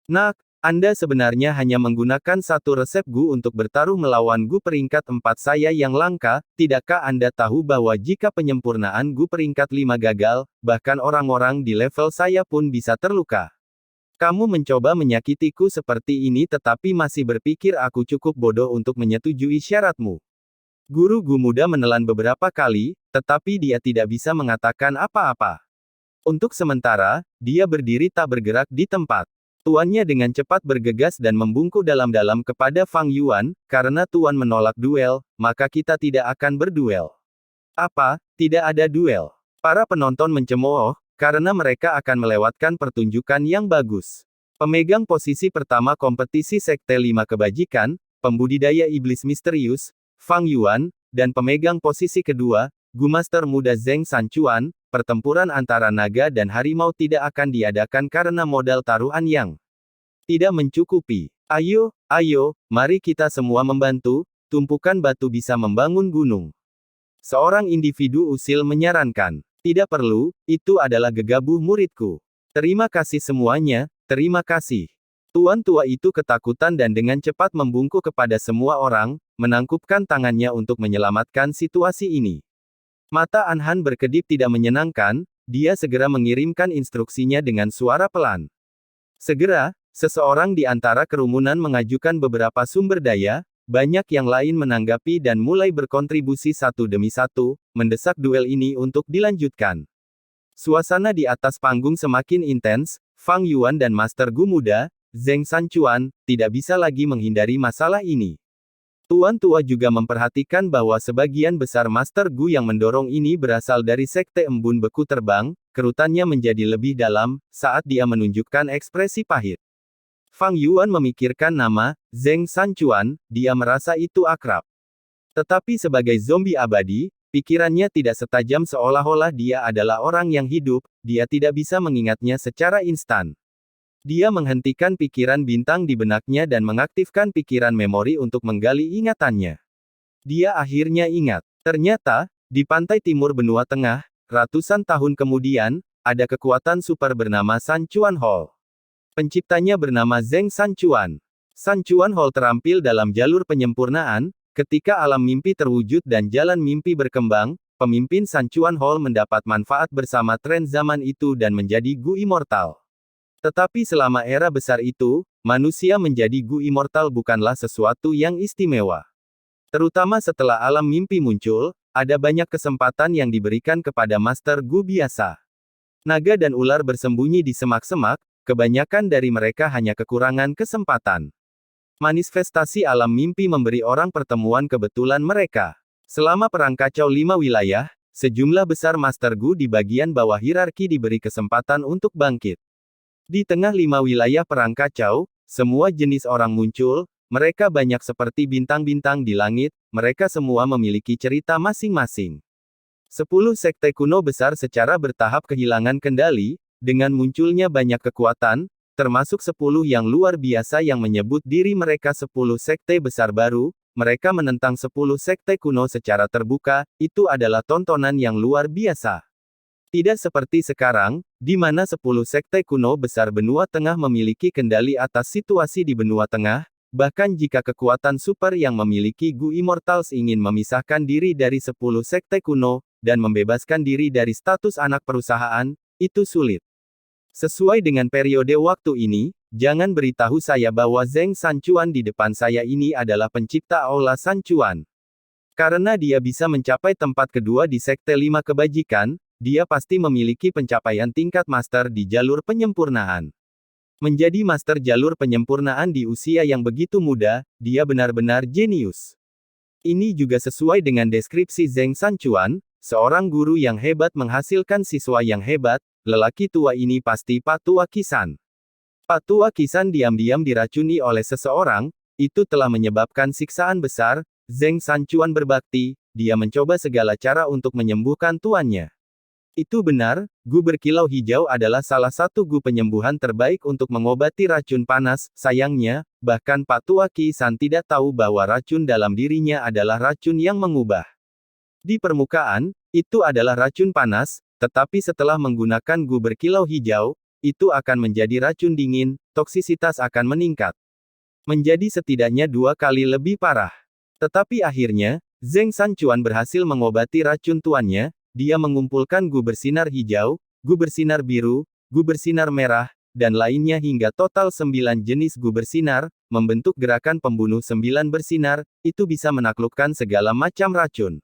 Nak, Anda sebenarnya hanya menggunakan satu resep Gu untuk bertaruh melawan Gu peringkat 4 saya yang langka, tidakkah Anda tahu bahwa jika penyempurnaan Gu peringkat 5 gagal, bahkan orang-orang di level saya pun bisa terluka. Kamu mencoba menyakitiku seperti ini tetapi masih berpikir aku cukup bodoh untuk menyetujui syaratmu. Guru Gu muda menelan beberapa kali, tetapi dia tidak bisa mengatakan apa-apa. Untuk sementara, dia berdiri tak bergerak di tempat. Tuannya dengan cepat bergegas dan membungkuk dalam-dalam kepada Fang Yuan, karena Tuan menolak duel, maka kita tidak akan berduel. Apa, tidak ada duel? Para penonton mencemooh, karena mereka akan melewatkan pertunjukan yang bagus. Pemegang posisi pertama kompetisi Sekte 5 Kebajikan, pembudidaya iblis misterius, Fang Yuan, dan pemegang posisi kedua, Gu Master muda Zheng Sanchuan, pertempuran antara naga dan harimau tidak akan diadakan karena modal taruhan yang tidak mencukupi. Ayo, mari kita semua membantu, tumpukan batu bisa membangun gunung. Seorang individu usil menyarankan. Tidak perlu, itu adalah gegabah muridku. Terima kasih semuanya, terima kasih. Tuan tua itu ketakutan dan dengan cepat membungkuk kepada semua orang, menangkupkan tangannya untuk menyelamatkan situasi ini. Mata Anhan berkedip tidak menyenangkan, dia segera mengirimkan instruksinya dengan suara pelan. Segera, seseorang di antara kerumunan mengajukan beberapa sumber daya, banyak yang lain menanggapi dan mulai berkontribusi satu demi satu, mendesak duel ini untuk dilanjutkan. Suasana di atas panggung semakin intens, Fang Yuan dan Master Gu muda, Zheng Sanchuan, tidak bisa lagi menghindari masalah ini. Tuan tua juga memperhatikan bahwa sebagian besar Master Gu yang mendorong ini berasal dari Sekte Embun Beku Terbang, kerutannya menjadi lebih dalam, saat dia menunjukkan ekspresi pahit. Fang Yuan memikirkan nama, Zheng Sanchuan, dia merasa itu akrab. Tetapi sebagai zombie abadi, pikirannya tidak setajam seolah-olah dia adalah orang yang hidup, dia tidak bisa mengingatnya secara instan. Dia menghentikan pikiran bintang di benaknya dan mengaktifkan pikiran memori untuk menggali ingatannya. Dia akhirnya ingat. Ternyata, di pantai timur benua tengah, ratusan tahun kemudian, ada kekuatan super bernama Sanchuan Hall. Penciptanya bernama Zheng Sanchuan. San Chuan Hall terampil dalam jalur penyempurnaan, ketika alam mimpi terwujud dan jalan mimpi berkembang, pemimpin San Chuan Hall mendapat manfaat bersama tren zaman itu dan menjadi Gu Immortal. Tetapi selama era besar itu, manusia menjadi Gu Immortal bukanlah sesuatu yang istimewa. Terutama setelah alam mimpi muncul, ada banyak kesempatan yang diberikan kepada Master Gu biasa. Naga dan ular bersembunyi di semak-semak, kebanyakan dari mereka hanya kekurangan kesempatan. Manifestasi alam mimpi memberi orang pertemuan kebetulan mereka. Selama perang kacau 5 wilayah, sejumlah besar Master Gu di bagian bawah hierarki diberi kesempatan untuk bangkit. Di tengah 5 wilayah perang kacau, semua jenis orang muncul, mereka banyak seperti bintang-bintang di langit, mereka semua memiliki cerita masing-masing. 10 sekte kuno besar secara bertahap kehilangan kendali, dengan munculnya banyak kekuatan, termasuk 10 yang luar biasa yang menyebut diri mereka 10 sekte besar baru, mereka menentang 10 sekte kuno secara terbuka, itu adalah tontonan yang luar biasa. Tidak seperti sekarang, di mana 10 sekte kuno besar benua tengah memiliki kendali atas situasi di benua tengah, bahkan jika kekuatan super yang memiliki Gu Immortals ingin memisahkan diri dari 10 sekte kuno, dan membebaskan diri dari status anak perusahaan, itu sulit. Sesuai dengan periode waktu ini, jangan beritahu saya bahwa Zheng Sanchuan di depan saya ini adalah pencipta Aula Sanchuan. Karena dia bisa mencapai tempat kedua di Sekte 5 Kebajikan, dia pasti memiliki pencapaian tingkat master di jalur penyempurnaan. Menjadi master jalur penyempurnaan di usia yang begitu muda, dia benar-benar jenius. Ini juga sesuai dengan deskripsi Zheng Sanchuan, seorang guru yang hebat menghasilkan siswa yang hebat. Lelaki tua ini pasti Pak Tua Kisan. Pak Tua Kisan diam-diam diracuni oleh seseorang, itu telah menyebabkan siksaan besar. Zheng Sanchuan berbakti, dia mencoba segala cara untuk menyembuhkan tuannya. Itu benar, Gu berkilau hijau adalah salah satu Gu penyembuhan terbaik untuk mengobati racun panas. Sayangnya, bahkan Pak Tua Kisan tidak tahu bahwa racun dalam dirinya adalah racun yang mengubah. Di permukaan, itu adalah racun panas. Tetapi setelah menggunakan Gu berkilau hijau, itu akan menjadi racun dingin, toksisitas akan meningkat. Menjadi setidaknya 2 kali lebih parah. Tetapi akhirnya, Zheng Sanchuan berhasil mengobati racun tuannya, dia mengumpulkan Gu bersinar hijau, Gu bersinar biru, Gu bersinar merah, dan lainnya hingga total 9 jenis Gu bersinar, membentuk gerakan pembunuh 9 bersinar, itu bisa menaklukkan segala macam racun.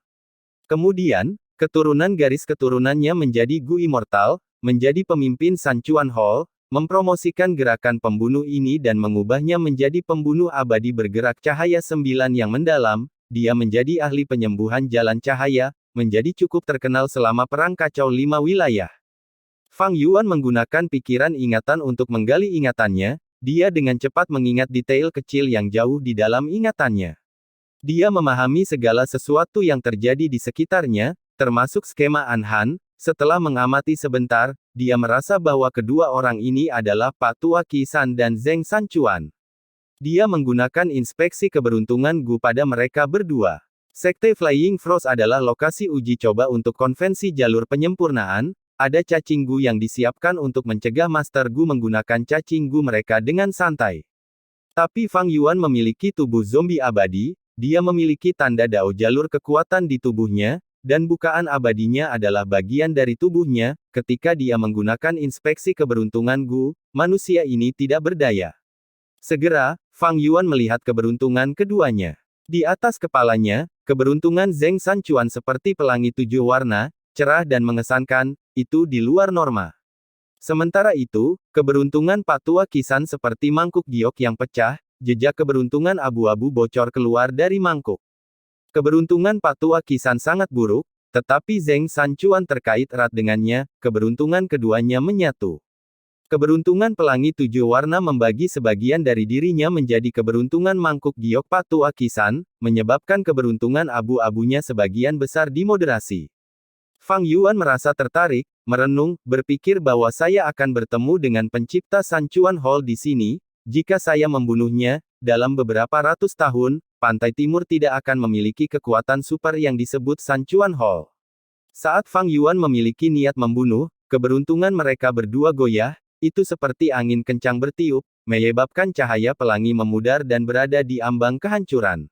Kemudian, keturunan garis keturunannya menjadi Gu Immortal, menjadi pemimpin San Chuan Hall, mempromosikan gerakan pembunuh ini dan mengubahnya menjadi pembunuh abadi bergerak cahaya 9 yang mendalam, dia menjadi ahli penyembuhan jalan cahaya, menjadi cukup terkenal selama perang kacau 5 wilayah. Fang Yuan menggunakan pikiran ingatan untuk menggali ingatannya, dia dengan cepat mengingat detail kecil yang jauh di dalam ingatannya. Dia memahami segala sesuatu yang terjadi di sekitarnya, termasuk skema Anhan. Setelah mengamati sebentar, dia merasa bahwa kedua orang ini adalah Pak Tua Kisan dan Zheng Sanchuan. Dia menggunakan inspeksi keberuntungan Gu pada mereka berdua. Sekte Flying Frost adalah lokasi uji coba untuk konvensi jalur penyempurnaan. Ada cacing Gu yang disiapkan untuk mencegah Master Gu menggunakan cacing Gu mereka dengan santai. Tapi Fang Yuan memiliki tubuh zombie abadi, dia memiliki tanda Dao jalur kekuatan di tubuhnya, dan bukaan abadinya adalah bagian dari tubuhnya. Ketika dia menggunakan inspeksi keberuntungan Gu, manusia ini tidak berdaya. Segera, Fang Yuan melihat keberuntungan keduanya. Di atas kepalanya, keberuntungan Zheng Sanchuan seperti pelangi 7 warna, cerah dan mengesankan, itu di luar norma. Sementara itu, keberuntungan Pak Tua Kisan seperti mangkuk giok yang pecah, jejak keberuntungan abu-abu bocor keluar dari mangkuk. Keberuntungan Pak Tua Kisan sangat buruk, tetapi Zheng Sanchuan terkait erat dengannya, keberuntungan keduanya menyatu. Keberuntungan pelangi 7 warna membagi sebagian dari dirinya menjadi keberuntungan mangkuk giok Pak Tua Kisan, menyebabkan keberuntungan abu-abunya sebagian besar dimoderasi. Fang Yuan merasa tertarik, merenung, berpikir bahwa saya akan bertemu dengan pencipta San Chuan Hall di sini. Jika saya membunuhnya, dalam beberapa ratus tahun, Pantai Timur tidak akan memiliki kekuatan super yang disebut San Chuan Hall. Saat Fang Yuan memiliki niat membunuh, keberuntungan mereka berdua goyah, itu seperti angin kencang bertiup, menyebabkan cahaya pelangi memudar dan berada di ambang kehancuran.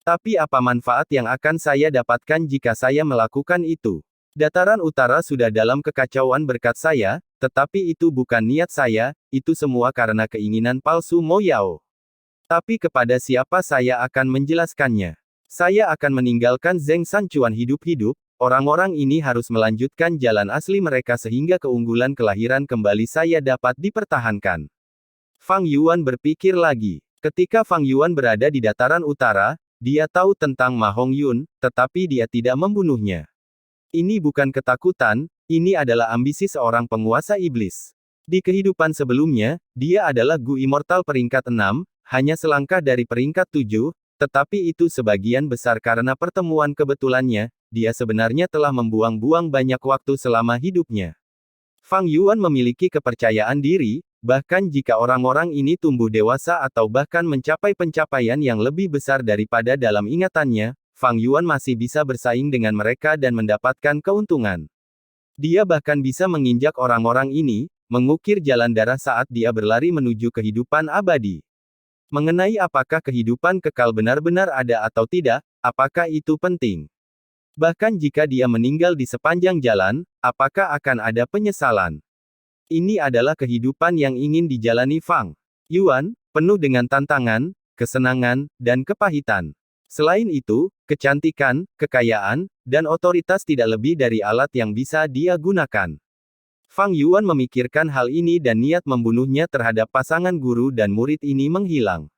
Tapi apa manfaat yang akan saya dapatkan jika saya melakukan itu? Dataran utara sudah dalam kekacauan berkat saya, tetapi itu bukan niat saya, itu semua karena keinginan palsu Mo Yao. Tapi kepada siapa saya akan menjelaskannya? Saya akan meninggalkan Zheng Sanchuan hidup-hidup, orang-orang ini harus melanjutkan jalan asli mereka sehingga keunggulan kelahiran kembali saya dapat dipertahankan. Fang Yuan berpikir lagi. Ketika Fang Yuan berada di dataran utara, dia tahu tentang Ma Hongyun, tetapi dia tidak membunuhnya. Ini bukan ketakutan, ini adalah ambisi seorang penguasa iblis. Di kehidupan sebelumnya, dia adalah Gu Immortal peringkat 6, hanya selangkah dari peringkat 7, tetapi itu sebagian besar karena pertemuan kebetulannya, dia sebenarnya telah membuang-buang banyak waktu selama hidupnya. Fang Yuan memiliki kepercayaan diri, bahkan jika orang-orang ini tumbuh dewasa atau bahkan mencapai pencapaian yang lebih besar daripada dalam ingatannya, Fang Yuan masih bisa bersaing dengan mereka dan mendapatkan keuntungan. Dia bahkan bisa menginjak orang-orang ini, mengukir jalan darah saat dia berlari menuju kehidupan abadi. Mengenai apakah kehidupan kekal benar-benar ada atau tidak, apakah itu penting? Bahkan jika dia meninggal di sepanjang jalan, apakah akan ada penyesalan? Ini adalah kehidupan yang ingin dijalani Fang Yuan, penuh dengan tantangan, kesenangan, dan kepahitan. Selain itu, kecantikan, kekayaan, dan otoritas tidak lebih dari alat yang bisa dia gunakan. Fang Yuan memikirkan hal ini dan niat membunuhnya terhadap pasangan guru dan murid ini menghilang.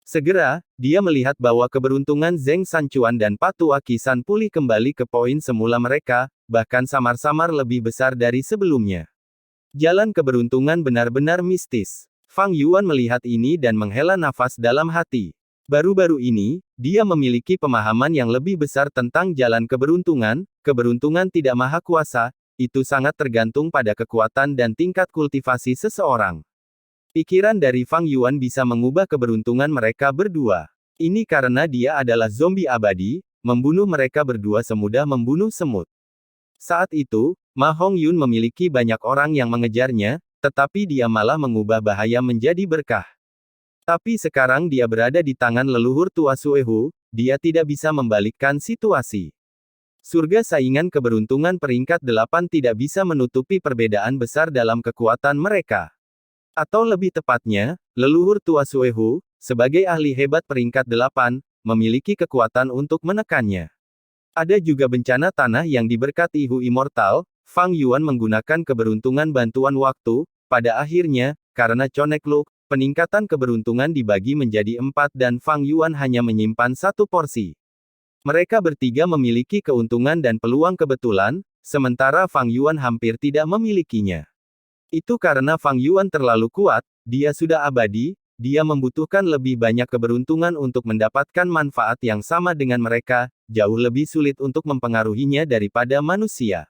Segera, dia melihat bahwa keberuntungan Zheng Sanchuan dan Patua Qisan pulih kembali ke poin semula mereka, bahkan samar-samar lebih besar dari sebelumnya. Jalan keberuntungan benar-benar mistis. Fang Yuan melihat ini dan menghela nafas dalam hati. Baru-baru ini, dia memiliki pemahaman yang lebih besar tentang jalan keberuntungan. Keberuntungan tidak maha kuasa, itu sangat tergantung pada kekuatan dan tingkat kultivasi seseorang. Pikiran dari Fang Yuan bisa mengubah keberuntungan mereka berdua. Ini karena dia adalah zombie abadi, membunuh mereka berdua semudah membunuh semut. Saat itu, Ma Hongyun memiliki banyak orang yang mengejarnya, tetapi dia malah mengubah bahaya menjadi berkah. Tapi sekarang dia berada di tangan leluhur tua Suehu, dia tidak bisa membalikkan situasi. Surga saingan keberuntungan peringkat 8 tidak bisa menutupi perbedaan besar dalam kekuatan mereka. Atau lebih tepatnya, leluhur tua Suehu, sebagai ahli hebat peringkat 8, memiliki kekuatan untuk menekannya. Ada juga bencana tanah yang diberkati Hu Immortal. Fang Yuan menggunakan keberuntungan bantuan waktu, pada akhirnya, karena Conekluk, peningkatan keberuntungan dibagi menjadi 4 dan Fang Yuan hanya menyimpan satu porsi. Mereka bertiga memiliki keuntungan dan peluang kebetulan, sementara Fang Yuan hampir tidak memilikinya. Itu karena Fang Yuan terlalu kuat, dia sudah abadi, dia membutuhkan lebih banyak keberuntungan untuk mendapatkan manfaat yang sama dengan mereka, jauh lebih sulit untuk mempengaruhinya daripada manusia.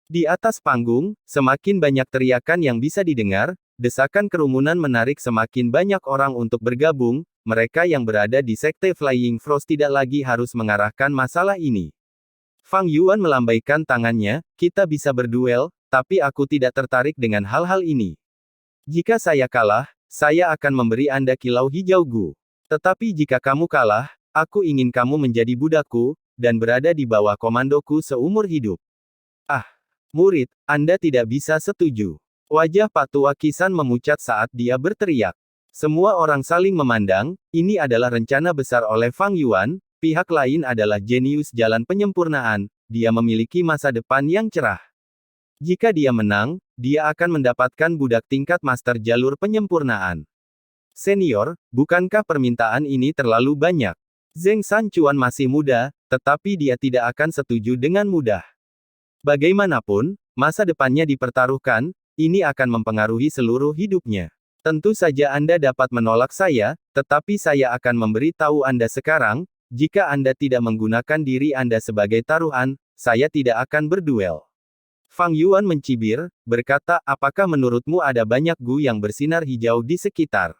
Di atas panggung, semakin banyak teriakan yang bisa didengar, desakan kerumunan menarik semakin banyak orang untuk bergabung, mereka yang berada di Sekte Flying Frost tidak lagi harus mengarahkan masalah ini. Fang Yuan melambaikan tangannya, kita bisa berduel, tapi aku tidak tertarik dengan hal-hal ini. Jika saya kalah, saya akan memberi Anda kilau hijau Gu. Tetapi jika kamu kalah, aku ingin kamu menjadi budakku, dan berada di bawah komandoku seumur hidup. Ah! Murid, Anda tidak bisa setuju. Wajah Patua Qisan memucat saat dia berteriak. Semua orang saling memandang, ini adalah rencana besar oleh Fang Yuan, pihak lain adalah jenius jalan penyempurnaan, dia memiliki masa depan yang cerah. Jika dia menang, dia akan mendapatkan budak tingkat master jalur penyempurnaan. Senior, bukankah permintaan ini terlalu banyak? Zheng Sanchuan masih muda, tetapi dia tidak akan setuju dengan mudah. Bagaimanapun, masa depannya dipertaruhkan, ini akan mempengaruhi seluruh hidupnya. Tentu saja Anda dapat menolak saya, tetapi saya akan memberi tahu Anda sekarang, jika Anda tidak menggunakan diri Anda sebagai taruhan, saya tidak akan berduel. Fang Yuan mencibir, berkata, apakah menurutmu ada banyak Gu yang bersinar hijau di sekitar?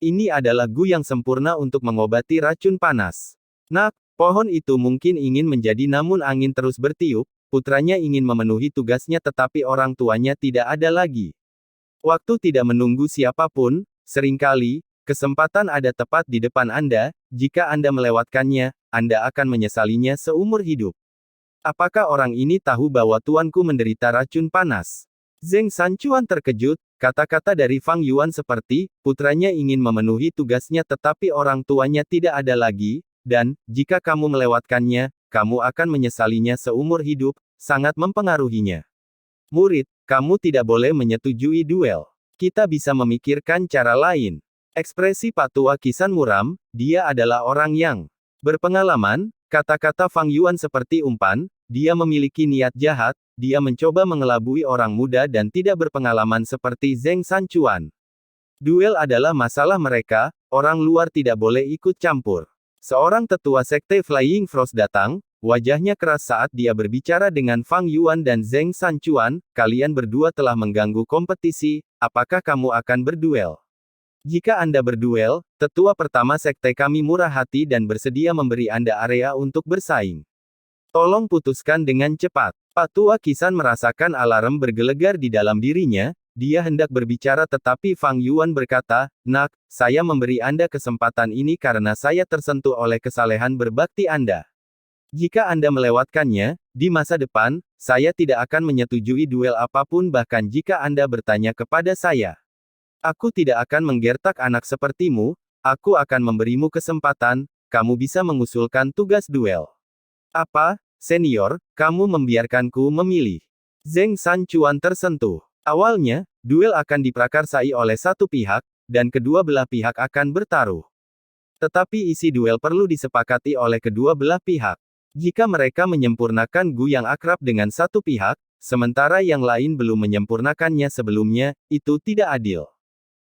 Ini adalah Gu yang sempurna untuk mengobati racun panas. Nak, pohon itu mungkin ingin menjadi namun angin terus bertiup, putranya ingin memenuhi tugasnya tetapi orang tuanya tidak ada lagi. Waktu tidak menunggu siapapun, Seringkali, kesempatan ada tepat di depan Anda, jika Anda melewatkannya, Anda akan menyesalinya seumur hidup. Apakah orang ini tahu bahwa tuanku menderita racun panas? Zheng Sanchuan terkejut, kata-kata dari Fang Yuan seperti, putranya ingin memenuhi tugasnya tetapi orang tuanya tidak ada lagi, dan, jika kamu melewatkannya, kamu akan menyesalinya seumur hidup, sangat mempengaruhinya. Murid, kamu tidak boleh menyetujui duel. Kita bisa memikirkan cara lain. Ekspresi Pak Tua Qisan muram, dia adalah orang yang berpengalaman, kata-kata Fang Yuan seperti umpan, dia memiliki niat jahat, dia mencoba mengelabui orang muda dan tidak berpengalaman seperti Zheng Sanchuan. Duel adalah masalah mereka, orang luar tidak boleh ikut campur. Seorang tetua sekte Flying Frost datang, wajahnya keras saat dia berbicara dengan Fang Yuan dan Zheng Sanchuan, kalian berdua telah mengganggu kompetisi, apakah kamu akan berduel? Jika Anda berduel, tetua pertama sekte kami murah hati dan bersedia memberi Anda area untuk bersaing. Tolong putuskan dengan cepat. Pak Tua Qisan merasakan alarm bergelegar di dalam dirinya, dia hendak berbicara tetapi Fang Yuan berkata, "Nak, saya memberi Anda kesempatan ini karena saya tersentuh oleh kesalehan berbakti Anda. Jika Anda melewatkannya, di masa depan, saya tidak akan menyetujui duel apapun bahkan jika Anda bertanya kepada saya. Aku tidak akan menggertak anak sepertimu, aku akan memberimu kesempatan, kamu bisa mengusulkan tugas duel." Apa, senior, kamu membiarkanku memilih? Zheng Sanchuan tersentuh. Awalnya, duel akan diprakarsai oleh satu pihak, dan kedua belah pihak akan bertaruh. Tetapi isi duel perlu disepakati oleh kedua belah pihak. Jika mereka menyempurnakan Gu yang akrab dengan satu pihak, sementara yang lain belum menyempurnakannya sebelumnya, itu tidak adil.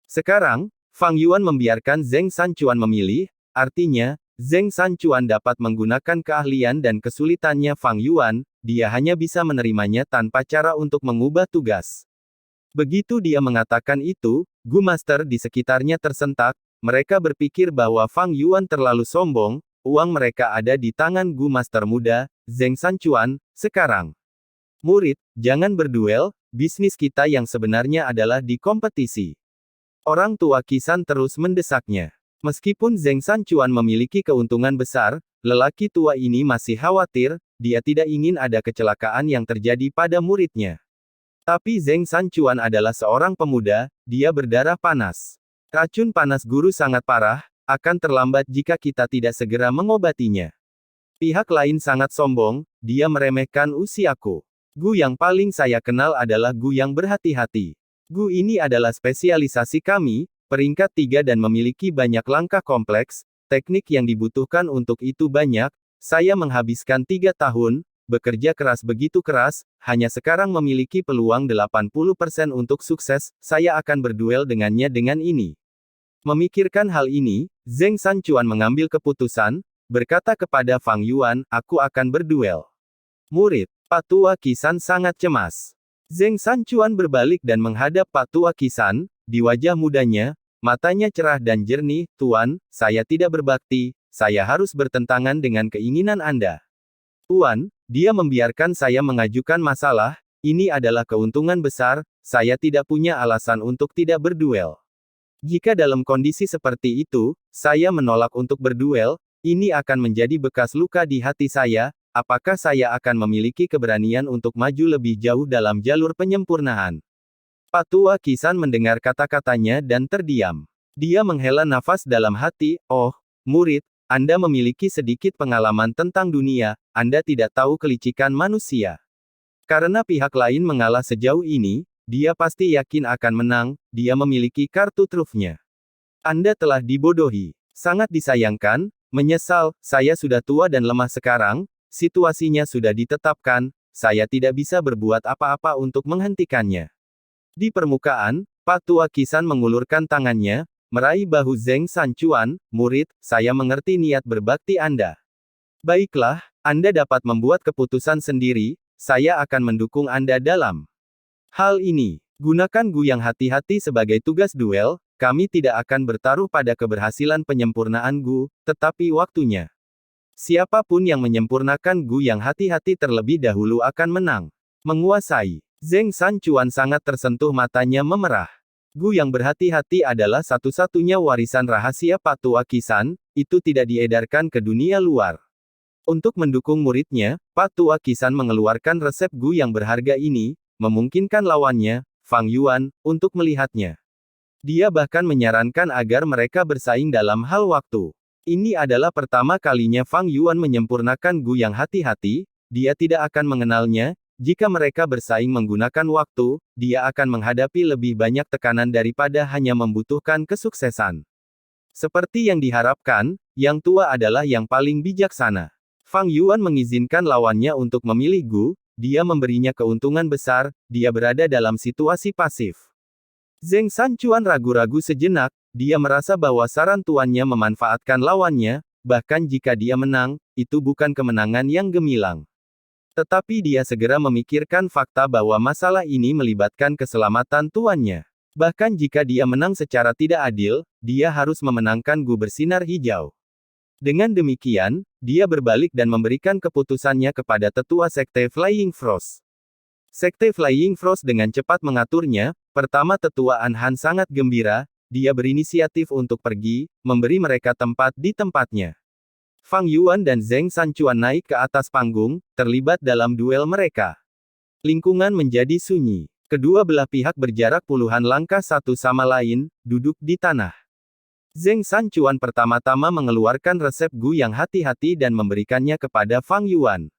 Sekarang, Fang Yuan membiarkan Zheng Sanchuan memilih, artinya, Zheng Sanchuan dapat menggunakan keahlian dan kesulitannya Fang Yuan, dia hanya bisa menerimanya tanpa cara untuk mengubah tugas. Begitu dia mengatakan itu, Gu Master di sekitarnya tersentak, mereka berpikir bahwa Fang Yuan terlalu sombong, uang mereka ada di tangan Gu Master muda, Zheng Sanchuan, sekarang. Murid, jangan berduel, bisnis kita yang sebenarnya adalah di kompetisi. Orang tua Qisan terus mendesaknya. Meskipun Zheng Sanchuan memiliki keuntungan besar, lelaki tua ini masih khawatir, dia tidak ingin ada kecelakaan yang terjadi pada muridnya. Tapi Zheng Sanchuan adalah seorang pemuda, dia berdarah panas. Racun panas guru sangat parah, akan terlambat jika kita tidak segera mengobatinya. Pihak lain sangat sombong, dia meremehkan usiaku. Gu yang paling saya kenal adalah Gu yang berhati-hati. Gu ini adalah spesialisasi kami, peringkat 3 dan memiliki banyak langkah kompleks, teknik yang dibutuhkan untuk itu banyak, saya menghabiskan 3 tahun, bekerja keras begitu keras, hanya sekarang memiliki peluang 80% untuk sukses, saya akan berduel dengannya dengan ini. Memikirkan hal ini, Zheng Sanchuan mengambil keputusan, berkata kepada Fang Yuan, aku akan berduel. Murid, Pak Tua Qisan sangat cemas. Zheng Sanchuan berbalik dan menghadap Pak Tua Qisan, di wajah mudanya, matanya cerah dan jernih, Tuan, saya tidak berbakti, saya harus bertentangan dengan keinginan Anda. Tuan, dia membiarkan saya mengajukan masalah, ini adalah keuntungan besar, saya tidak punya alasan untuk tidak berduel. Jika dalam kondisi seperti itu, saya menolak untuk berduel, ini akan menjadi bekas luka di hati saya, apakah saya akan memiliki keberanian untuk maju lebih jauh dalam jalur penyempurnaan? Pak Tua Qisan mendengar kata-katanya dan terdiam. Dia menghela nafas dalam hati, oh, murid, Anda memiliki sedikit pengalaman tentang dunia, Anda tidak tahu kelicikan manusia. Karena pihak lain mengalah sejauh ini, dia pasti yakin akan menang, dia memiliki kartu trufnya. Anda telah dibodohi. Sangat disayangkan, menyesal, saya sudah tua dan lemah sekarang, situasinya sudah ditetapkan, saya tidak bisa berbuat apa-apa untuk menghentikannya. Di permukaan, Pak Tua Qisan mengulurkan tangannya, meraih bahu Zheng Sanchuan, murid, saya mengerti niat berbakti Anda. Baiklah, Anda dapat membuat keputusan sendiri, saya akan mendukung Anda dalam hal ini. Gunakan Gu yang hati-hati sebagai tugas duel, kami tidak akan bertaruh pada keberhasilan penyempurnaan Gu, tetapi waktunya. Siapapun yang menyempurnakan Gu yang hati-hati terlebih dahulu akan menang. Menguasai. Zheng Sanchuan sangat tersentuh matanya memerah. Gu yang berhati-hati adalah satu-satunya warisan rahasia Pak Tua Kisan, itu tidak diedarkan ke dunia luar. Untuk mendukung muridnya, Pak Tua Kisan mengeluarkan resep Gu yang berharga ini, memungkinkan lawannya, Fang Yuan, untuk melihatnya. Dia bahkan menyarankan agar mereka bersaing dalam hal waktu. Ini adalah pertama kalinya Fang Yuan menyempurnakan Gu yang hati-hati, dia tidak akan mengenalnya. Jika mereka bersaing menggunakan waktu, dia akan menghadapi lebih banyak tekanan daripada hanya membutuhkan kesuksesan. Seperti yang diharapkan, yang tua adalah yang paling bijaksana. Fang Yuan mengizinkan lawannya untuk memilih Gu, dia memberinya keuntungan besar, dia berada dalam situasi pasif. Zheng Sanchuan ragu-ragu sejenak, dia merasa bahwa saran tuannya memanfaatkan lawannya, bahkan jika dia menang, itu bukan kemenangan yang gemilang. Tetapi dia segera memikirkan fakta bahwa masalah ini melibatkan keselamatan tuannya. Bahkan jika dia menang secara tidak adil, dia harus memenangkan Gu bersinar hijau. Dengan demikian, dia berbalik dan memberikan keputusannya kepada tetua Sekte Flying Frost. Sekte Flying Frost dengan cepat mengaturnya. Pertama, tetua An Han sangat gembira, dia berinisiatif untuk pergi, memberi mereka tempat di tempatnya. Fang Yuan dan Zheng Sanchuan naik ke atas panggung, terlibat dalam duel mereka. Lingkungan menjadi sunyi. Kedua belah pihak berjarak puluhan langkah satu sama lain, duduk di tanah. Zheng Sanchuan pertama-tama mengeluarkan resep Gu yang hati-hati dan memberikannya kepada Fang Yuan.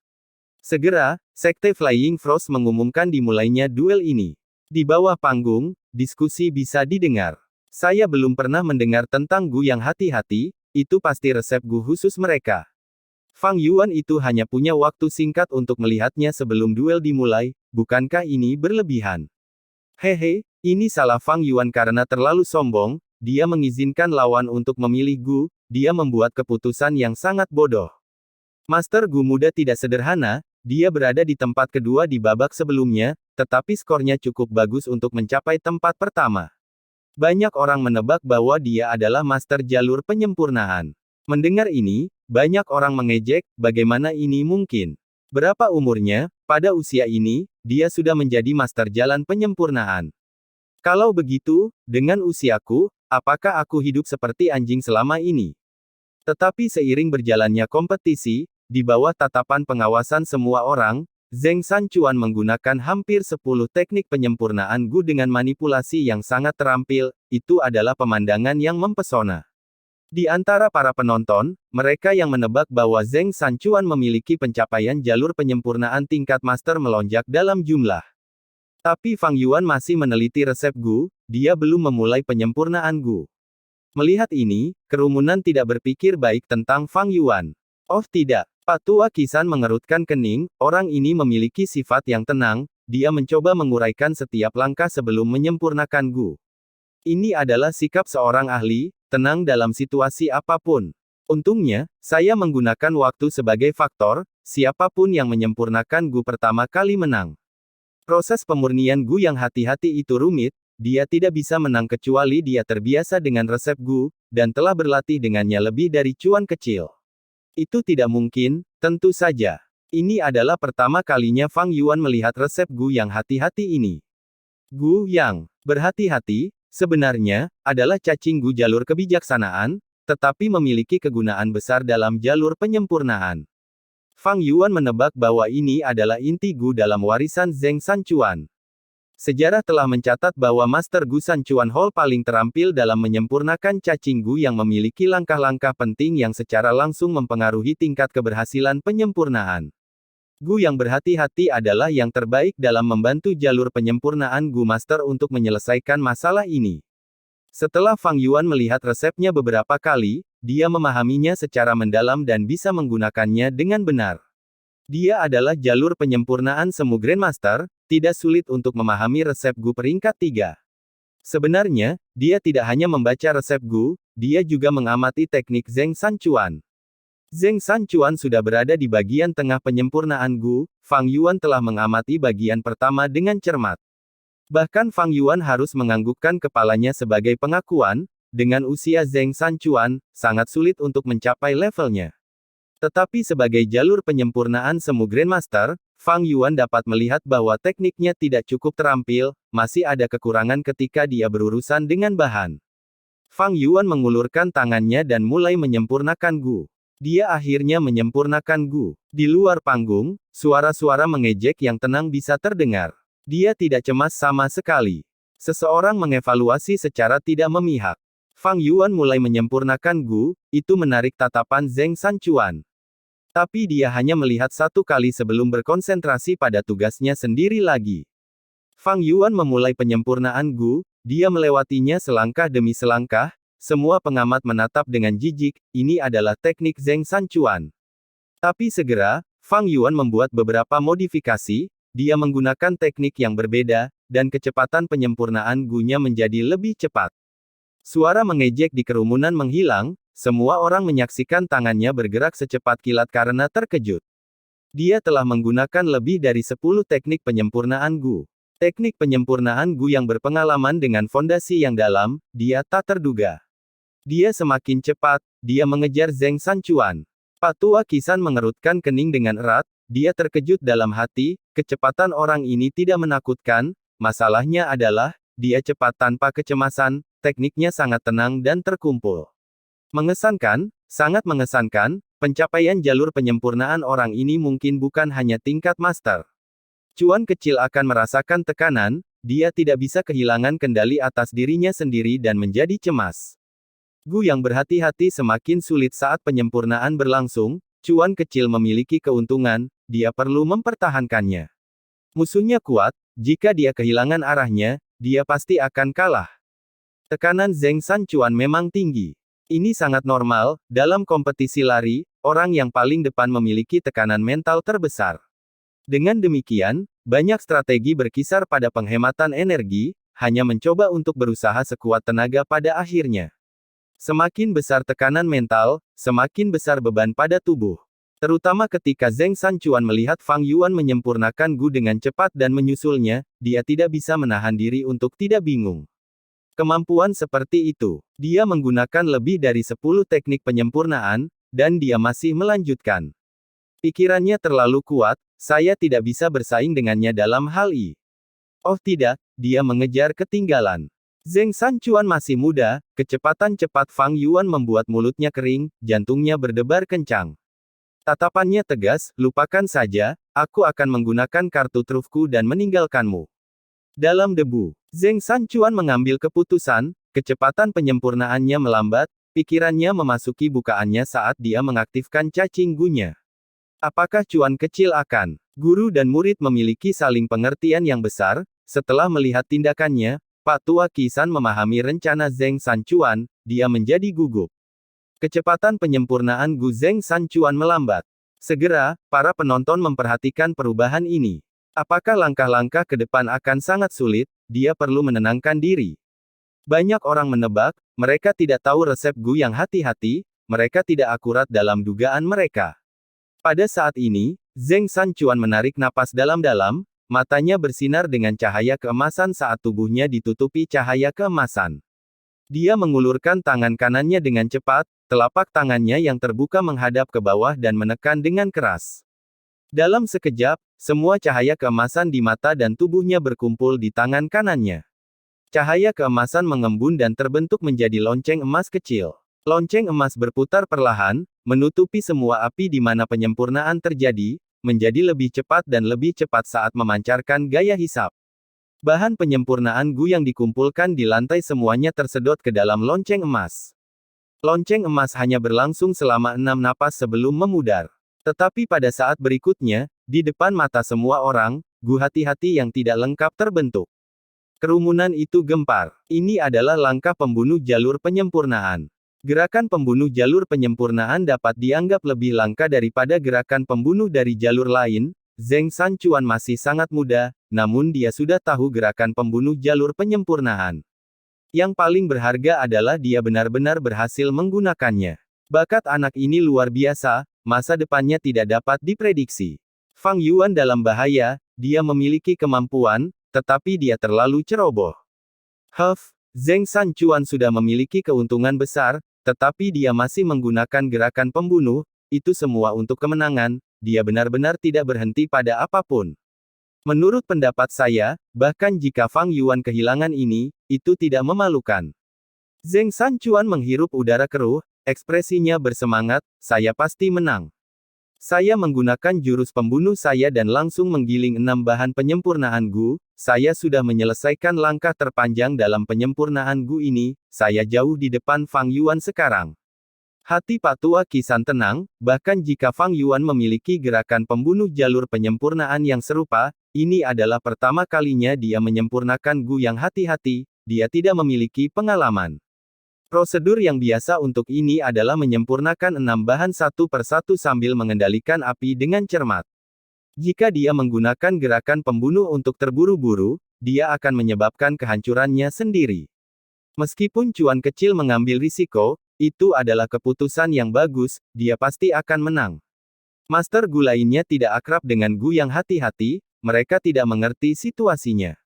Segera, Sekte Flying Frost mengumumkan dimulainya duel ini. Di bawah panggung, diskusi bisa didengar. Saya belum pernah mendengar tentang Gu yang hati-hati, itu pasti resep Gu khusus mereka. Fang Yuan itu hanya punya waktu singkat untuk melihatnya sebelum duel dimulai, bukankah ini berlebihan? Hehe, ini salah Fang Yuan karena terlalu sombong, dia mengizinkan lawan untuk memilih Gu, dia membuat keputusan yang sangat bodoh. Master Gu muda tidak sederhana, dia berada di tempat kedua di babak sebelumnya, tetapi skornya cukup bagus untuk mencapai tempat pertama. Banyak orang menebak bahwa dia adalah master jalur penyempurnaan. Mendengar ini, banyak orang mengejek, bagaimana ini mungkin? Berapa umurnya? Pada usia ini, dia sudah menjadi master jalan penyempurnaan. Kalau begitu, dengan usiaku, apakah aku hidup seperti anjing selama ini? Tetapi seiring berjalannya kompetisi, di bawah tatapan pengawasan semua orang, Zheng Sanchuan menggunakan hampir 10 teknik penyempurnaan Gu dengan manipulasi yang sangat terampil, itu adalah pemandangan yang mempesona. Di antara para penonton, mereka yang menebak bahwa Zheng Sanchuan memiliki pencapaian jalur penyempurnaan tingkat master melonjak dalam jumlah. Tapi Fang Yuan masih meneliti resep Gu, dia belum memulai penyempurnaan Gu. Melihat ini, kerumunan tidak berpikir baik tentang Fang Yuan. Oh tidak. Pak Tua Kisan mengerutkan kening, orang ini memiliki sifat yang tenang, dia mencoba menguraikan setiap langkah sebelum menyempurnakan Gu. Ini adalah sikap seorang ahli, tenang dalam situasi apapun. Untungnya, saya menggunakan waktu sebagai faktor, siapapun yang menyempurnakan Gu pertama kali menang. Proses pemurnian Gu yang hati-hati itu rumit, dia tidak bisa menang kecuali dia terbiasa dengan resep Gu, dan telah berlatih dengannya lebih dari cuan kecil. Itu tidak mungkin, tentu saja. Ini adalah pertama kalinya Fang Yuan melihat resep Gu yang hati-hati ini. Gu yang berhati-hati, sebenarnya, adalah cacing Gu jalur kebijaksanaan, tetapi memiliki kegunaan besar dalam jalur penyempurnaan. Fang Yuan menebak bahwa ini adalah inti Gu dalam warisan Zheng Sanchuan. Sejarah telah mencatat bahwa Master Gu Sanchuan Hall paling terampil dalam menyempurnakan cacing Gu yang memiliki langkah-langkah penting yang secara langsung mempengaruhi tingkat keberhasilan penyempurnaan. Gu yang berhati-hati adalah yang terbaik dalam membantu jalur penyempurnaan Gu Master untuk menyelesaikan masalah ini. Setelah Fang Yuan melihat resepnya beberapa kali, dia memahaminya secara mendalam dan bisa menggunakannya dengan benar. Dia adalah jalur penyempurnaan semu Grandmaster, tidak sulit untuk memahami resep Gu peringkat 3. Sebenarnya, dia tidak hanya membaca resep Gu, dia juga mengamati teknik Zheng Sanchuan. Zheng Sanchuan sudah berada di bagian tengah penyempurnaan Gu, Fang Yuan telah mengamati bagian pertama dengan cermat. Bahkan Fang Yuan harus menganggukkan kepalanya sebagai pengakuan, dengan usia Zheng Sanchuan, sangat sulit untuk mencapai levelnya. Tetapi sebagai jalur penyempurnaan semu Grandmaster, Fang Yuan dapat melihat bahwa tekniknya tidak cukup terampil, masih ada kekurangan ketika dia berurusan dengan bahan. Fang Yuan mengulurkan tangannya dan mulai menyempurnakan Gu. Dia akhirnya menyempurnakan Gu. Di luar panggung, suara-suara mengejek yang tenang bisa terdengar. Dia tidak cemas sama sekali. Seseorang mengevaluasi secara tidak memihak. Fang Yuan mulai menyempurnakan Gu, itu menarik tatapan Zheng Sanchuan. Tapi dia hanya melihat satu kali sebelum berkonsentrasi pada tugasnya sendiri lagi. Fang Yuan memulai penyempurnaan Gu, dia melewatinya selangkah demi selangkah, semua pengamat menatap dengan jijik, ini adalah teknik Zheng Sanchuan. Tapi segera, Fang Yuan membuat beberapa modifikasi, dia menggunakan teknik yang berbeda, dan kecepatan penyempurnaan Gu-nya menjadi lebih cepat. Suara mengejek di kerumunan menghilang, semua orang menyaksikan tangannya bergerak secepat kilat karena terkejut. Dia telah menggunakan lebih dari 10 teknik penyempurnaan Gu. Teknik penyempurnaan Gu yang berpengalaman dengan fondasi yang dalam, dia tak terduga. Dia semakin cepat, dia mengejar Zheng Sanchuan. Patua Qisan mengerutkan kening dengan erat, dia terkejut dalam hati, kecepatan orang ini tidak menakutkan, masalahnya adalah, dia cepat tanpa kecemasan, tekniknya sangat tenang dan terkumpul. Mengesankan, sangat mengesankan, pencapaian jalur penyempurnaan orang ini mungkin bukan hanya tingkat master. Cuan kecil akan merasakan tekanan, dia tidak bisa kehilangan kendali atas dirinya sendiri dan menjadi cemas. Gu yang berhati-hati semakin sulit saat penyempurnaan berlangsung, Cuan kecil memiliki keuntungan, dia perlu mempertahankannya. Musuhnya kuat, jika dia kehilangan arahnya, dia pasti akan kalah. Tekanan Zheng Sanchuan memang tinggi. Ini sangat normal, dalam kompetisi lari, orang yang paling depan memiliki tekanan mental terbesar. Dengan demikian, banyak strategi berkisar pada penghematan energi, hanya mencoba untuk berusaha sekuat tenaga pada akhirnya. Semakin besar tekanan mental, semakin besar beban pada tubuh. Terutama ketika Zheng Sanchuan melihat Fang Yuan menyempurnakan Gu dengan cepat dan menyusulnya, dia tidak bisa menahan diri untuk tidak bingung. Kemampuan seperti itu, dia menggunakan lebih dari 10 teknik penyempurnaan, dan dia masih melanjutkan. Pikirannya terlalu kuat, saya tidak bisa bersaing dengannya dalam hal ini. Oh tidak, dia mengejar ketinggalan. Zheng Sanchuan masih muda, kecepatan cepat Fang Yuan membuat mulutnya kering, jantungnya berdebar kencang. Tatapannya tegas, lupakan saja, aku akan menggunakan kartu trufku dan meninggalkanmu. Dalam debu, Zheng Sanchuan mengambil keputusan, kecepatan penyempurnaannya melambat, pikirannya memasuki bukaannya saat dia mengaktifkan cacing Gu-nya. Apakah Cuan kecil akan? Guru dan murid memiliki saling pengertian yang besar, setelah melihat tindakannya, Pak Tua Qisan memahami rencana Zheng Sanchuan, dia menjadi gugup. Kecepatan penyempurnaan Gu Zheng Sanchuan melambat. Segera, para penonton memperhatikan perubahan ini. Apakah langkah-langkah ke depan akan sangat sulit, dia perlu menenangkan diri. Banyak orang menebak, mereka tidak tahu resep Gu yang hati-hati, mereka tidak akurat dalam dugaan mereka. Pada saat ini, Zheng Sanchuan menarik napas dalam-dalam, matanya bersinar dengan cahaya keemasan saat tubuhnya ditutupi cahaya keemasan. Dia mengulurkan tangan kanannya dengan cepat, telapak tangannya yang terbuka menghadap ke bawah dan menekan dengan keras. Dalam sekejap, semua cahaya keemasan di mata dan tubuhnya berkumpul di tangan kanannya. Cahaya keemasan mengembun dan terbentuk menjadi lonceng emas kecil. Lonceng emas berputar perlahan, menutupi semua api di mana penyempurnaan terjadi, menjadi lebih cepat dan lebih cepat saat memancarkan gaya hisap. Bahan penyempurnaan Gu yang dikumpulkan di lantai semuanya tersedot ke dalam lonceng emas. Lonceng emas hanya berlangsung selama 6 napas sebelum memudar. Tetapi pada saat berikutnya, di depan mata semua orang, Gu hati-hati yang tidak lengkap terbentuk. Kerumunan itu gempar. Ini adalah langkah pembunuh jalur penyempurnaan. Gerakan pembunuh jalur penyempurnaan dapat dianggap lebih langka daripada gerakan pembunuh dari jalur lain. Zheng Sanchuan masih sangat muda, namun dia sudah tahu gerakan pembunuh jalur penyempurnaan. Yang paling berharga adalah dia benar-benar berhasil menggunakannya. Bakat anak ini luar biasa, masa depannya tidak dapat diprediksi. Fang Yuan dalam bahaya, dia memiliki kemampuan, tetapi dia terlalu ceroboh. Zheng Sanchuan sudah memiliki keuntungan besar, tetapi dia masih menggunakan gerakan pembunuh, itu semua untuk kemenangan, dia benar-benar tidak berhenti pada apapun. Menurut pendapat saya, bahkan jika Fang Yuan kehilangan ini, itu tidak memalukan. Zheng Sanchuan menghirup udara keruh, ekspresinya bersemangat, saya pasti menang. Saya menggunakan jurus pembunuh saya dan langsung menggiling 6 bahan penyempurnaan Gu, saya sudah menyelesaikan langkah terpanjang dalam penyempurnaan Gu ini, saya jauh di depan Fang Yuan sekarang. Hati Pak Tua Qisan tenang, bahkan jika Fang Yuan memiliki gerakan pembunuh jalur penyempurnaan yang serupa, ini adalah pertama kalinya dia menyempurnakan Gu yang hati-hati, dia tidak memiliki pengalaman. Prosedur yang biasa untuk ini adalah menyempurnakan 6 bahan satu persatu sambil mengendalikan api dengan cermat. Jika dia menggunakan gerakan pembunuh untuk terburu-buru, dia akan menyebabkan kehancurannya sendiri. Meskipun cuan kecil mengambil risiko, itu adalah keputusan yang bagus, dia pasti akan menang. Master Gu lainnya tidak akrab dengan Gu yang hati-hati, mereka tidak mengerti situasinya.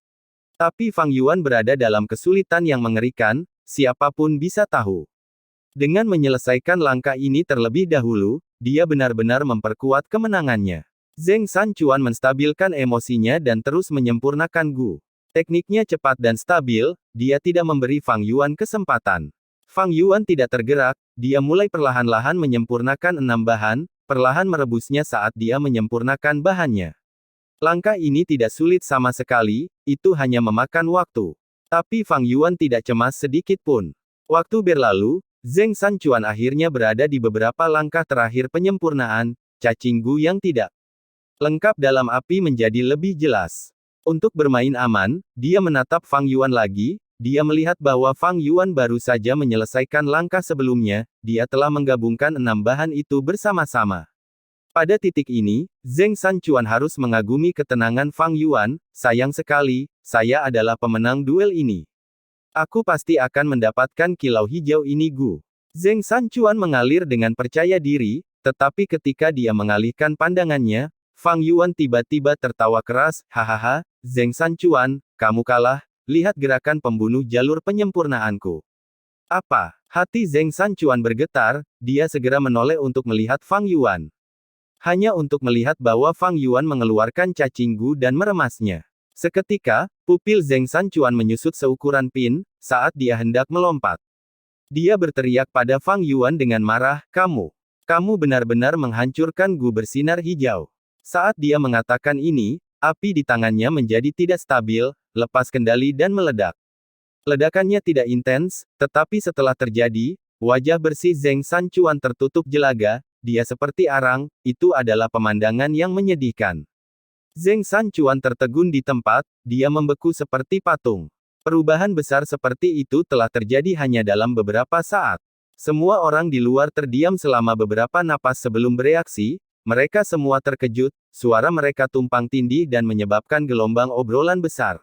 Tapi Fang Yuan berada dalam kesulitan yang mengerikan, siapapun bisa tahu. Dengan menyelesaikan langkah ini terlebih dahulu, dia benar-benar memperkuat kemenangannya. Zheng Sanchuan menstabilkan emosinya dan terus menyempurnakan Gu. Tekniknya cepat dan stabil, dia tidak memberi Fang Yuan kesempatan. Fang Yuan tidak tergerak, dia mulai perlahan-lahan menyempurnakan 6 bahan, perlahan merebusnya saat dia menyempurnakan bahannya. Langkah ini tidak sulit sama sekali, itu hanya memakan waktu. Tapi Fang Yuan tidak cemas sedikit pun. Waktu berlalu, Zheng Sanchuan akhirnya berada di beberapa langkah terakhir penyempurnaan, cacing Gu yang tidak lengkap dalam api menjadi lebih jelas. Untuk bermain aman, dia menatap Fang Yuan lagi. Dia melihat bahwa Fang Yuan baru saja menyelesaikan langkah sebelumnya, dia telah menggabungkan 6 bahan itu bersama-sama. Pada titik ini, Zheng Sanchuan harus mengagumi ketenangan Fang Yuan, sayang sekali, saya adalah pemenang duel ini. Aku pasti akan mendapatkan kilau hijau ini Gu. Zheng Sanchuan mengalir dengan percaya diri, tetapi ketika dia mengalihkan pandangannya, Fang Yuan tiba-tiba tertawa keras, hahaha, Zheng Sanchuan, kamu kalah. Lihat gerakan pembunuh jalur penyempurnaanku. Apa? Hati Zheng Sanchuan bergetar, dia segera menoleh untuk melihat Fang Yuan. Hanya untuk melihat bahwa Fang Yuan mengeluarkan cacing Gu dan meremasnya. Seketika, pupil Zheng Sanchuan menyusut seukuran pin, saat dia hendak melompat. Dia berteriak pada Fang Yuan dengan marah, kamu benar-benar menghancurkan Gu bersinar hijau. Saat dia mengatakan ini, api di tangannya menjadi tidak stabil, lepas kendali dan meledak. Ledakannya tidak intens, tetapi setelah terjadi, wajah bersih Zheng Sanchuan tertutup jelaga, dia seperti arang, itu adalah pemandangan yang menyedihkan. Zheng Sanchuan tertegun di tempat, dia membeku seperti patung. Perubahan besar seperti itu telah terjadi hanya dalam beberapa saat. Semua orang di luar terdiam selama beberapa napas sebelum bereaksi, mereka semua terkejut, suara mereka tumpang tindih dan menyebabkan gelombang obrolan besar.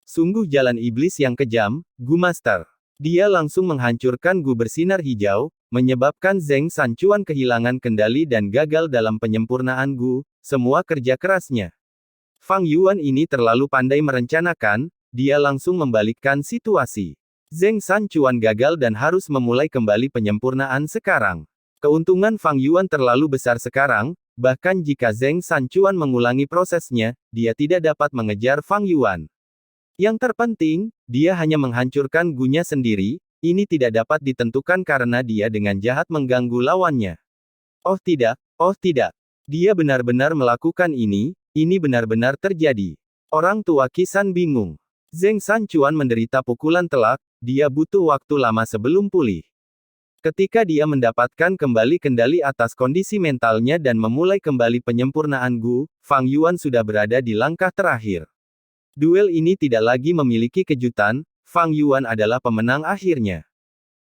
Sungguh jalan iblis yang kejam, Gu Master. Dia langsung menghancurkan Gu bersinar hijau, menyebabkan Zheng Sanchuan kehilangan kendali dan gagal dalam penyempurnaan Gu, semua kerja kerasnya. Fang Yuan ini terlalu pandai merencanakan, dia langsung membalikkan situasi. Zheng Sanchuan gagal dan harus memulai kembali penyempurnaan sekarang. Keuntungan Fang Yuan terlalu besar sekarang, bahkan jika Zheng Sanchuan mengulangi prosesnya, dia tidak dapat mengejar Fang Yuan. Yang terpenting, dia hanya menghancurkan Gu-nya sendiri, ini tidak dapat ditentukan karena dia dengan jahat mengganggu lawannya. Oh tidak, dia benar-benar melakukan ini benar-benar terjadi. Orang tua Qisan bingung. Zheng Sanchuan menderita pukulan telak, dia butuh waktu lama sebelum pulih. Ketika dia mendapatkan kembali kendali atas kondisi mentalnya dan memulai kembali penyempurnaan Gu, Fang Yuan sudah berada di langkah terakhir. Duel ini tidak lagi memiliki kejutan, Fang Yuan adalah pemenang akhirnya.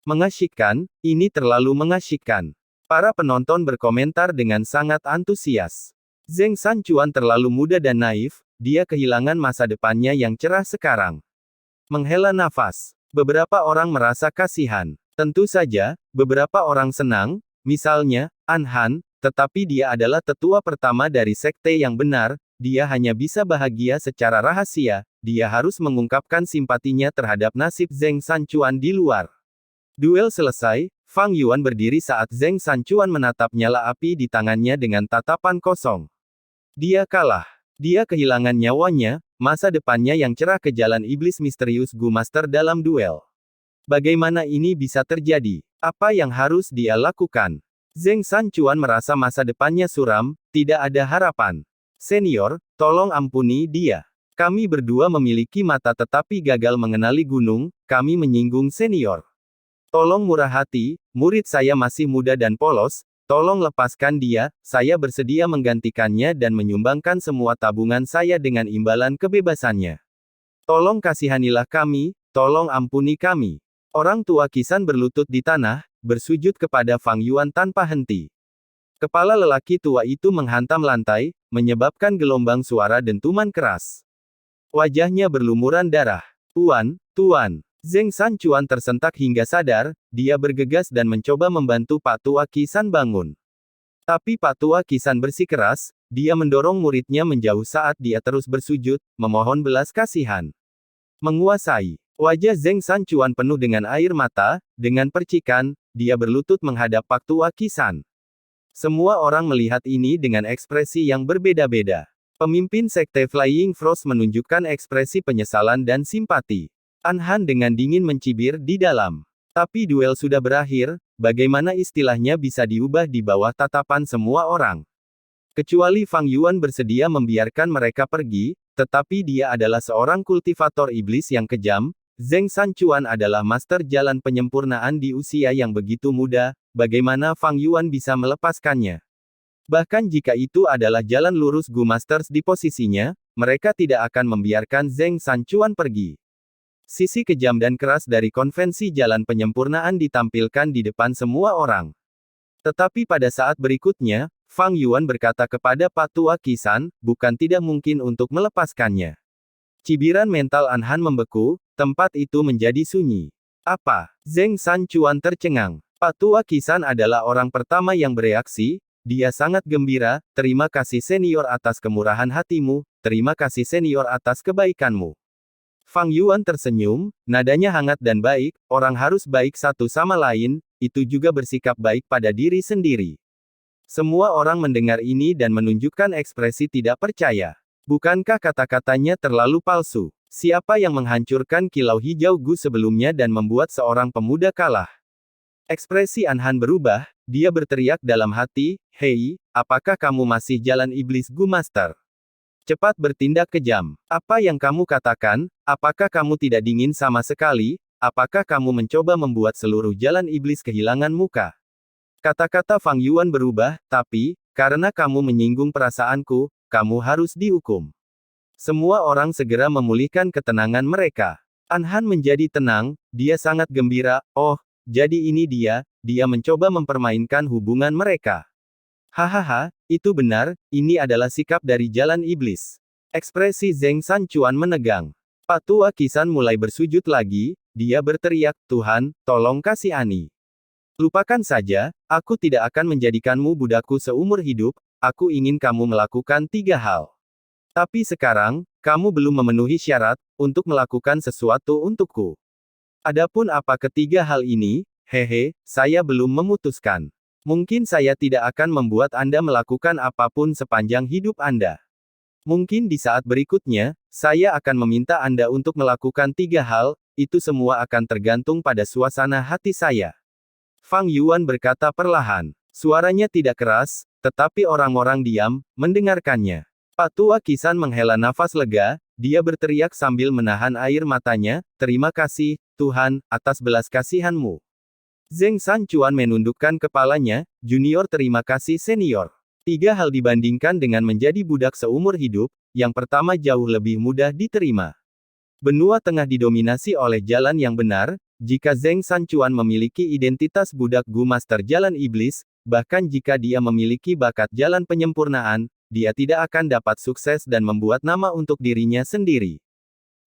Mengasyikkan, ini terlalu mengasyikkan. Para penonton berkomentar dengan sangat antusias. Zheng Sanchuan terlalu muda dan naif, dia kehilangan masa depannya yang cerah sekarang. Menghela nafas. Beberapa orang merasa kasihan. Tentu saja, beberapa orang senang, misalnya, An Han, tetapi dia adalah tetua pertama dari sekte yang benar, dia hanya bisa bahagia secara rahasia, dia harus mengungkapkan simpatinya terhadap nasib Zheng Sanchuan di luar. Duel selesai, Fang Yuan berdiri saat Zheng Sanchuan menatap nyala api di tangannya dengan tatapan kosong. Dia kalah. Dia kehilangan nyawanya, masa depannya yang cerah ke jalan iblis misterius Gu Master dalam duel. Bagaimana ini bisa terjadi? Apa yang harus dia lakukan? Zheng Sanchuan merasa masa depannya suram, tidak ada harapan. Senior, tolong ampuni dia. Kami berdua memiliki mata tetapi gagal mengenali gunung, kami menyinggung senior. Tolong murah hati, murid saya masih muda dan polos, tolong lepaskan dia, saya bersedia menggantikannya dan menyumbangkan semua tabungan saya dengan imbalan kebebasannya. Tolong kasihanilah kami, tolong ampuni kami. Orang tua Qisan berlutut di tanah, bersujud kepada Fang Yuan tanpa henti. Kepala lelaki tua itu menghantam lantai, menyebabkan gelombang suara dentuman keras. Wajahnya berlumuran darah. Tuan, Tuan. Zheng Sanchuan tersentak hingga sadar, dia bergegas dan mencoba membantu Pak Tua Qisan bangun. Tapi Pak Tua Qisan bersikeras, dia mendorong muridnya menjauh saat dia terus bersujud, memohon belas kasihan. Menguasai. Wajah Zheng Sanchuan penuh dengan air mata, dengan percikan, dia berlutut menghadap Pak Tua Qisan. Semua orang melihat ini dengan ekspresi yang berbeda-beda. Pemimpin Sekte Flying Frost menunjukkan ekspresi penyesalan dan simpati. Anhan dengan dingin mencibir di dalam. Tapi duel sudah berakhir, bagaimana istilahnya bisa diubah di bawah tatapan semua orang. Kecuali Fang Yuan bersedia membiarkan mereka pergi, tetapi dia adalah seorang kultivator iblis yang kejam. Zheng Sanchuan adalah master jalan penyempurnaan di usia yang begitu muda, bagaimana Fang Yuan bisa melepaskannya? Bahkan jika itu adalah jalan lurus Gu Masters di posisinya, mereka tidak akan membiarkan Zheng Sanchuan pergi. Sisi kejam dan keras dari konvensi jalan penyempurnaan ditampilkan di depan semua orang. Tetapi pada saat berikutnya, Fang Yuan berkata kepada Pak Tua Qisan, bukan tidak mungkin untuk melepaskannya. Cibiran mental Anhan membeku, tempat itu menjadi sunyi. Apa? Zheng Sanchuan tercengang. Pak Tua Qisan adalah orang pertama yang bereaksi. Dia sangat gembira, terima kasih senior atas kemurahan hatimu, terima kasih senior atas kebaikanmu. Fang Yuan tersenyum, nadanya hangat dan baik, orang harus baik satu sama lain, itu juga bersikap baik pada diri sendiri. Semua orang mendengar ini dan menunjukkan ekspresi tidak percaya. Bukankah kata-katanya terlalu palsu? Siapa yang menghancurkan kilau hijau Gu sebelumnya dan membuat seorang pemuda kalah? Ekspresi Anhan berubah, dia berteriak dalam hati, hei, apakah kamu masih jalan iblis Gu Master? Cepat bertindak kejam. Apa yang kamu katakan, apakah kamu tidak dingin sama sekali, apakah kamu mencoba membuat seluruh jalan iblis kehilangan muka? Kata-kata Fang Yuan berubah, tapi, karena kamu menyinggung perasaanku, kamu harus dihukum. Semua orang segera memulihkan ketenangan mereka. Anhan menjadi tenang, dia sangat gembira, oh, jadi ini dia mencoba mempermainkan hubungan mereka. Hahaha, itu benar, ini adalah sikap dari jalan iblis. Ekspresi Zheng Sanchuan menegang. Pak Tua Qisan mulai bersujud lagi, dia berteriak, Tuhan, tolong kasihani. Lupakan saja, aku tidak akan menjadikanmu budakku seumur hidup, aku ingin kamu melakukan 3 hal. Tapi sekarang, kamu belum memenuhi syarat, untuk melakukan sesuatu untukku. Adapun apa ketiga hal ini, hehe, saya belum memutuskan. Mungkin saya tidak akan membuat Anda melakukan apapun sepanjang hidup Anda. Mungkin di saat berikutnya, saya akan meminta Anda untuk melakukan 3 hal, itu semua akan tergantung pada suasana hati saya. Fang Yuan berkata perlahan. Suaranya tidak keras, tetapi orang-orang diam, mendengarkannya. Pak Tua Qisan menghela nafas lega, dia berteriak sambil menahan air matanya, terima kasih, Tuhan, atas belas kasihanmu. Zheng Sanchuan menundukkan kepalanya, junior terima kasih senior. 3 hal dibandingkan dengan menjadi budak seumur hidup, yang pertama jauh lebih mudah diterima. Benua tengah didominasi oleh jalan yang benar, jika Zheng Sanchuan memiliki identitas budak Gu Master Jalan Iblis, bahkan jika dia memiliki bakat jalan penyempurnaan, dia tidak akan dapat sukses dan membuat nama untuk dirinya sendiri.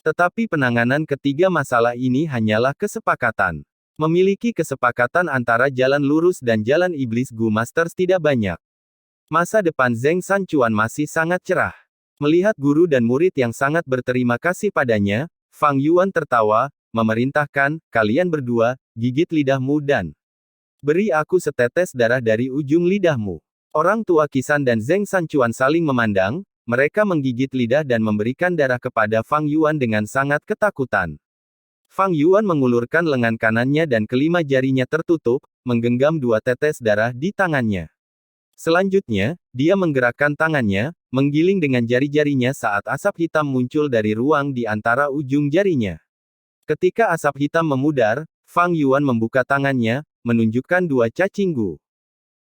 Tetapi penanganan ketiga masalah ini hanyalah kesepakatan. Memiliki kesepakatan antara jalan lurus dan jalan iblis Gu Masters tidak banyak. Masa depan Zheng Sanchuan masih sangat cerah. Melihat guru dan murid yang sangat berterima kasih padanya, Fang Yuan tertawa, memerintahkan, kalian berdua, gigit lidahmu dan Beri aku setetes darah dari ujung lidahmu. Orang tua Qisan dan Zheng Sanchuan saling memandang, mereka menggigit lidah dan memberikan darah kepada Fang Yuan dengan sangat ketakutan. Fang Yuan mengulurkan lengan kanannya dan kelima jarinya tertutup, menggenggam 2 tetes darah di tangannya. Selanjutnya, dia menggerakkan tangannya, menggiling dengan jari-jarinya saat asap hitam muncul dari ruang di antara ujung jarinya. Ketika asap hitam memudar, Fang Yuan membuka tangannya, menunjukkan 2 cacing gu.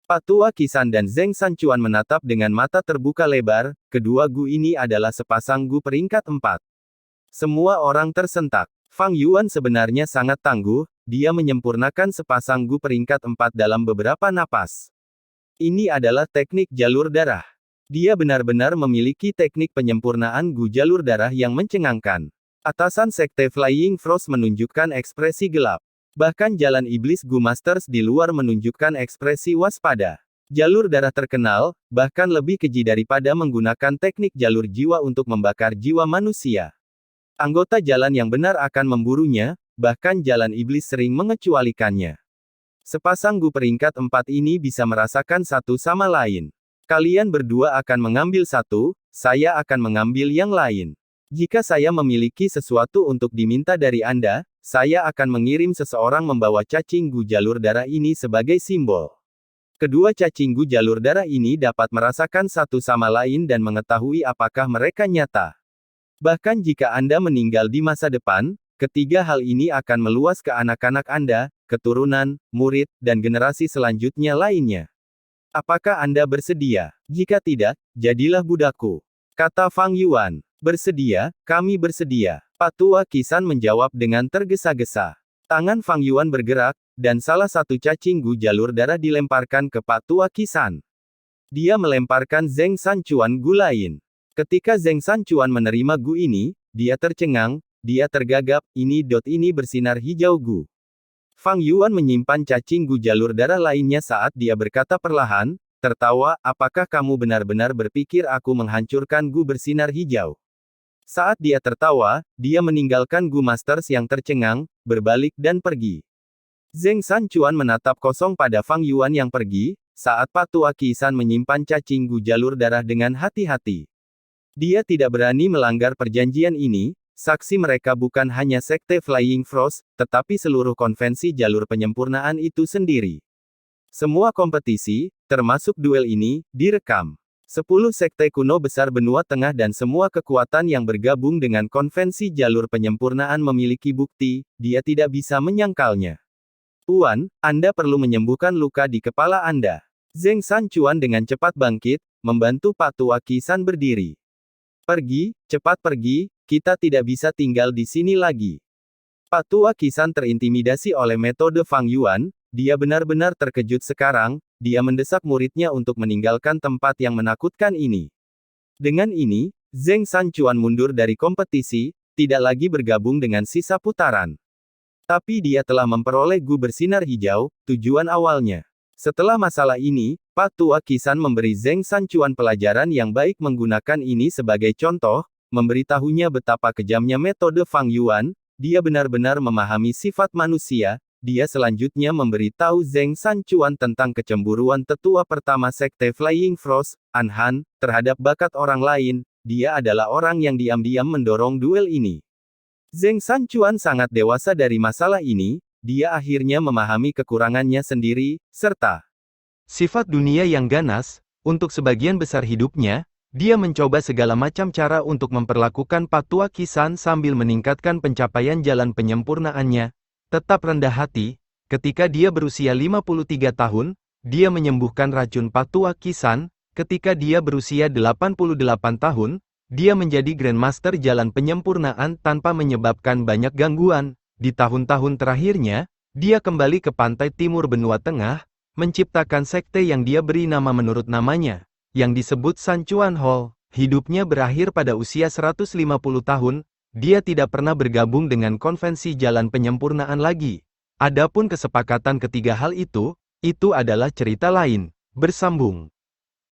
Patua Qisan dan Zheng Sanchuan menatap dengan mata terbuka lebar, kedua gu ini adalah sepasang gu peringkat 4. Semua orang tersentak. Fang Yuan sebenarnya sangat tangguh, dia menyempurnakan sepasang gu peringkat 4 dalam beberapa napas. Ini adalah teknik jalur darah. Dia benar-benar memiliki teknik penyempurnaan gu jalur darah yang mencengangkan. Atasan Sekte Flying Frost menunjukkan ekspresi gelap. Bahkan jalan iblis Gu Masters di luar menunjukkan ekspresi waspada. Jalur darah terkenal, bahkan lebih keji daripada menggunakan teknik jalur jiwa untuk membakar jiwa manusia. Anggota jalan yang benar akan memburunya, bahkan jalan iblis sering mengecualikannya. Sepasang gu peringkat 4 ini bisa merasakan satu sama lain. Kalian berdua akan mengambil satu, saya akan mengambil yang lain. Jika saya memiliki sesuatu untuk diminta dari Anda, saya akan mengirim seseorang membawa cacing gu jalur darah ini sebagai simbol. Kedua cacing gu jalur darah ini dapat merasakan satu sama lain dan mengetahui apakah mereka nyata. Bahkan jika Anda meninggal di masa depan, ketiga hal ini akan meluas ke anak-anak Anda, keturunan, murid, dan generasi selanjutnya lainnya. Apakah Anda bersedia? Jika tidak, jadilah budakku. Kata Fang Yuan. Bersedia, kami bersedia. Patua Qisan menjawab dengan tergesa-gesa. Tangan Fang Yuan bergerak, dan salah satu cacing gu jalur darah dilemparkan ke Patua Qisan. Dia melemparkan Zheng Sanchuan gu lain. Ketika Zheng Sanchuan menerima gu ini, dia tercengang, dia tergagap, ini bersinar hijau gu. Fang Yuan menyimpan cacing gu jalur darah lainnya saat dia berkata perlahan, tertawa, apakah kamu benar-benar berpikir aku menghancurkan gu bersinar hijau? Saat dia tertawa, dia meninggalkan Gu Masters yang tercengang, berbalik dan pergi. Zheng Sanchuan menatap kosong pada Fang Yuan yang pergi, saat Patua Qisan menyimpan cacing gu jalur darah dengan hati-hati. Dia tidak berani melanggar perjanjian ini, saksi mereka bukan hanya Sekte Flying Frost, tetapi seluruh konvensi jalur penyempurnaan itu sendiri. Semua kompetisi, termasuk duel ini, direkam. 10 sekte kuno besar benua tengah dan semua kekuatan yang bergabung dengan konvensi jalur penyempurnaan memiliki bukti, dia tidak bisa menyangkalnya. Tuan, Anda perlu menyembuhkan luka di kepala Anda. Zheng Sanchuan dengan cepat bangkit, membantu Patua Qisan berdiri. Pergi, cepat pergi, kita tidak bisa tinggal di sini lagi. Patua Qisan terintimidasi oleh metode Fang Yuan, dia benar-benar terkejut sekarang, dia mendesak muridnya untuk meninggalkan tempat yang menakutkan ini. Dengan ini, Zheng Sanchuan mundur dari kompetisi, tidak lagi bergabung dengan sisa putaran. Tapi dia telah memperoleh gu bersinar hijau, tujuan awalnya. Setelah masalah ini, Patua Qisan memberi Zheng Sanchuan pelajaran yang baik menggunakan ini sebagai contoh, memberitahunya betapa kejamnya metode Fang Yuan, dia benar-benar memahami sifat manusia. Dia selanjutnya memberitahu Zheng Sanchuan tentang kecemburuan tetua pertama Sekte Flying Frost, An Han, terhadap bakat orang lain. Dia adalah orang yang diam-diam mendorong duel ini. Zheng Sanchuan sangat dewasa dari masalah ini, dia akhirnya memahami kekurangannya sendiri, serta sifat dunia yang ganas. Untuk sebagian besar hidupnya, dia mencoba segala macam cara untuk memperlakukan Patua Qisan sambil meningkatkan pencapaian jalan penyempurnaannya. Tetap rendah hati, ketika dia berusia 53 tahun, dia menyembuhkan racun Patua Qisan. Ketika dia berusia 88 tahun, dia menjadi Grandmaster jalan penyempurnaan tanpa menyebabkan banyak gangguan. Di tahun-tahun terakhirnya, dia kembali ke pantai timur benua tengah, menciptakan sekte yang dia beri nama menurut namanya, yang disebut Sanchuan Hall. Hidupnya berakhir pada usia 150 tahun, dia tidak pernah bergabung dengan konvensi jalan penyempurnaan lagi. Adapun kesepakatan ketiga hal itu adalah cerita lain. Bersambung.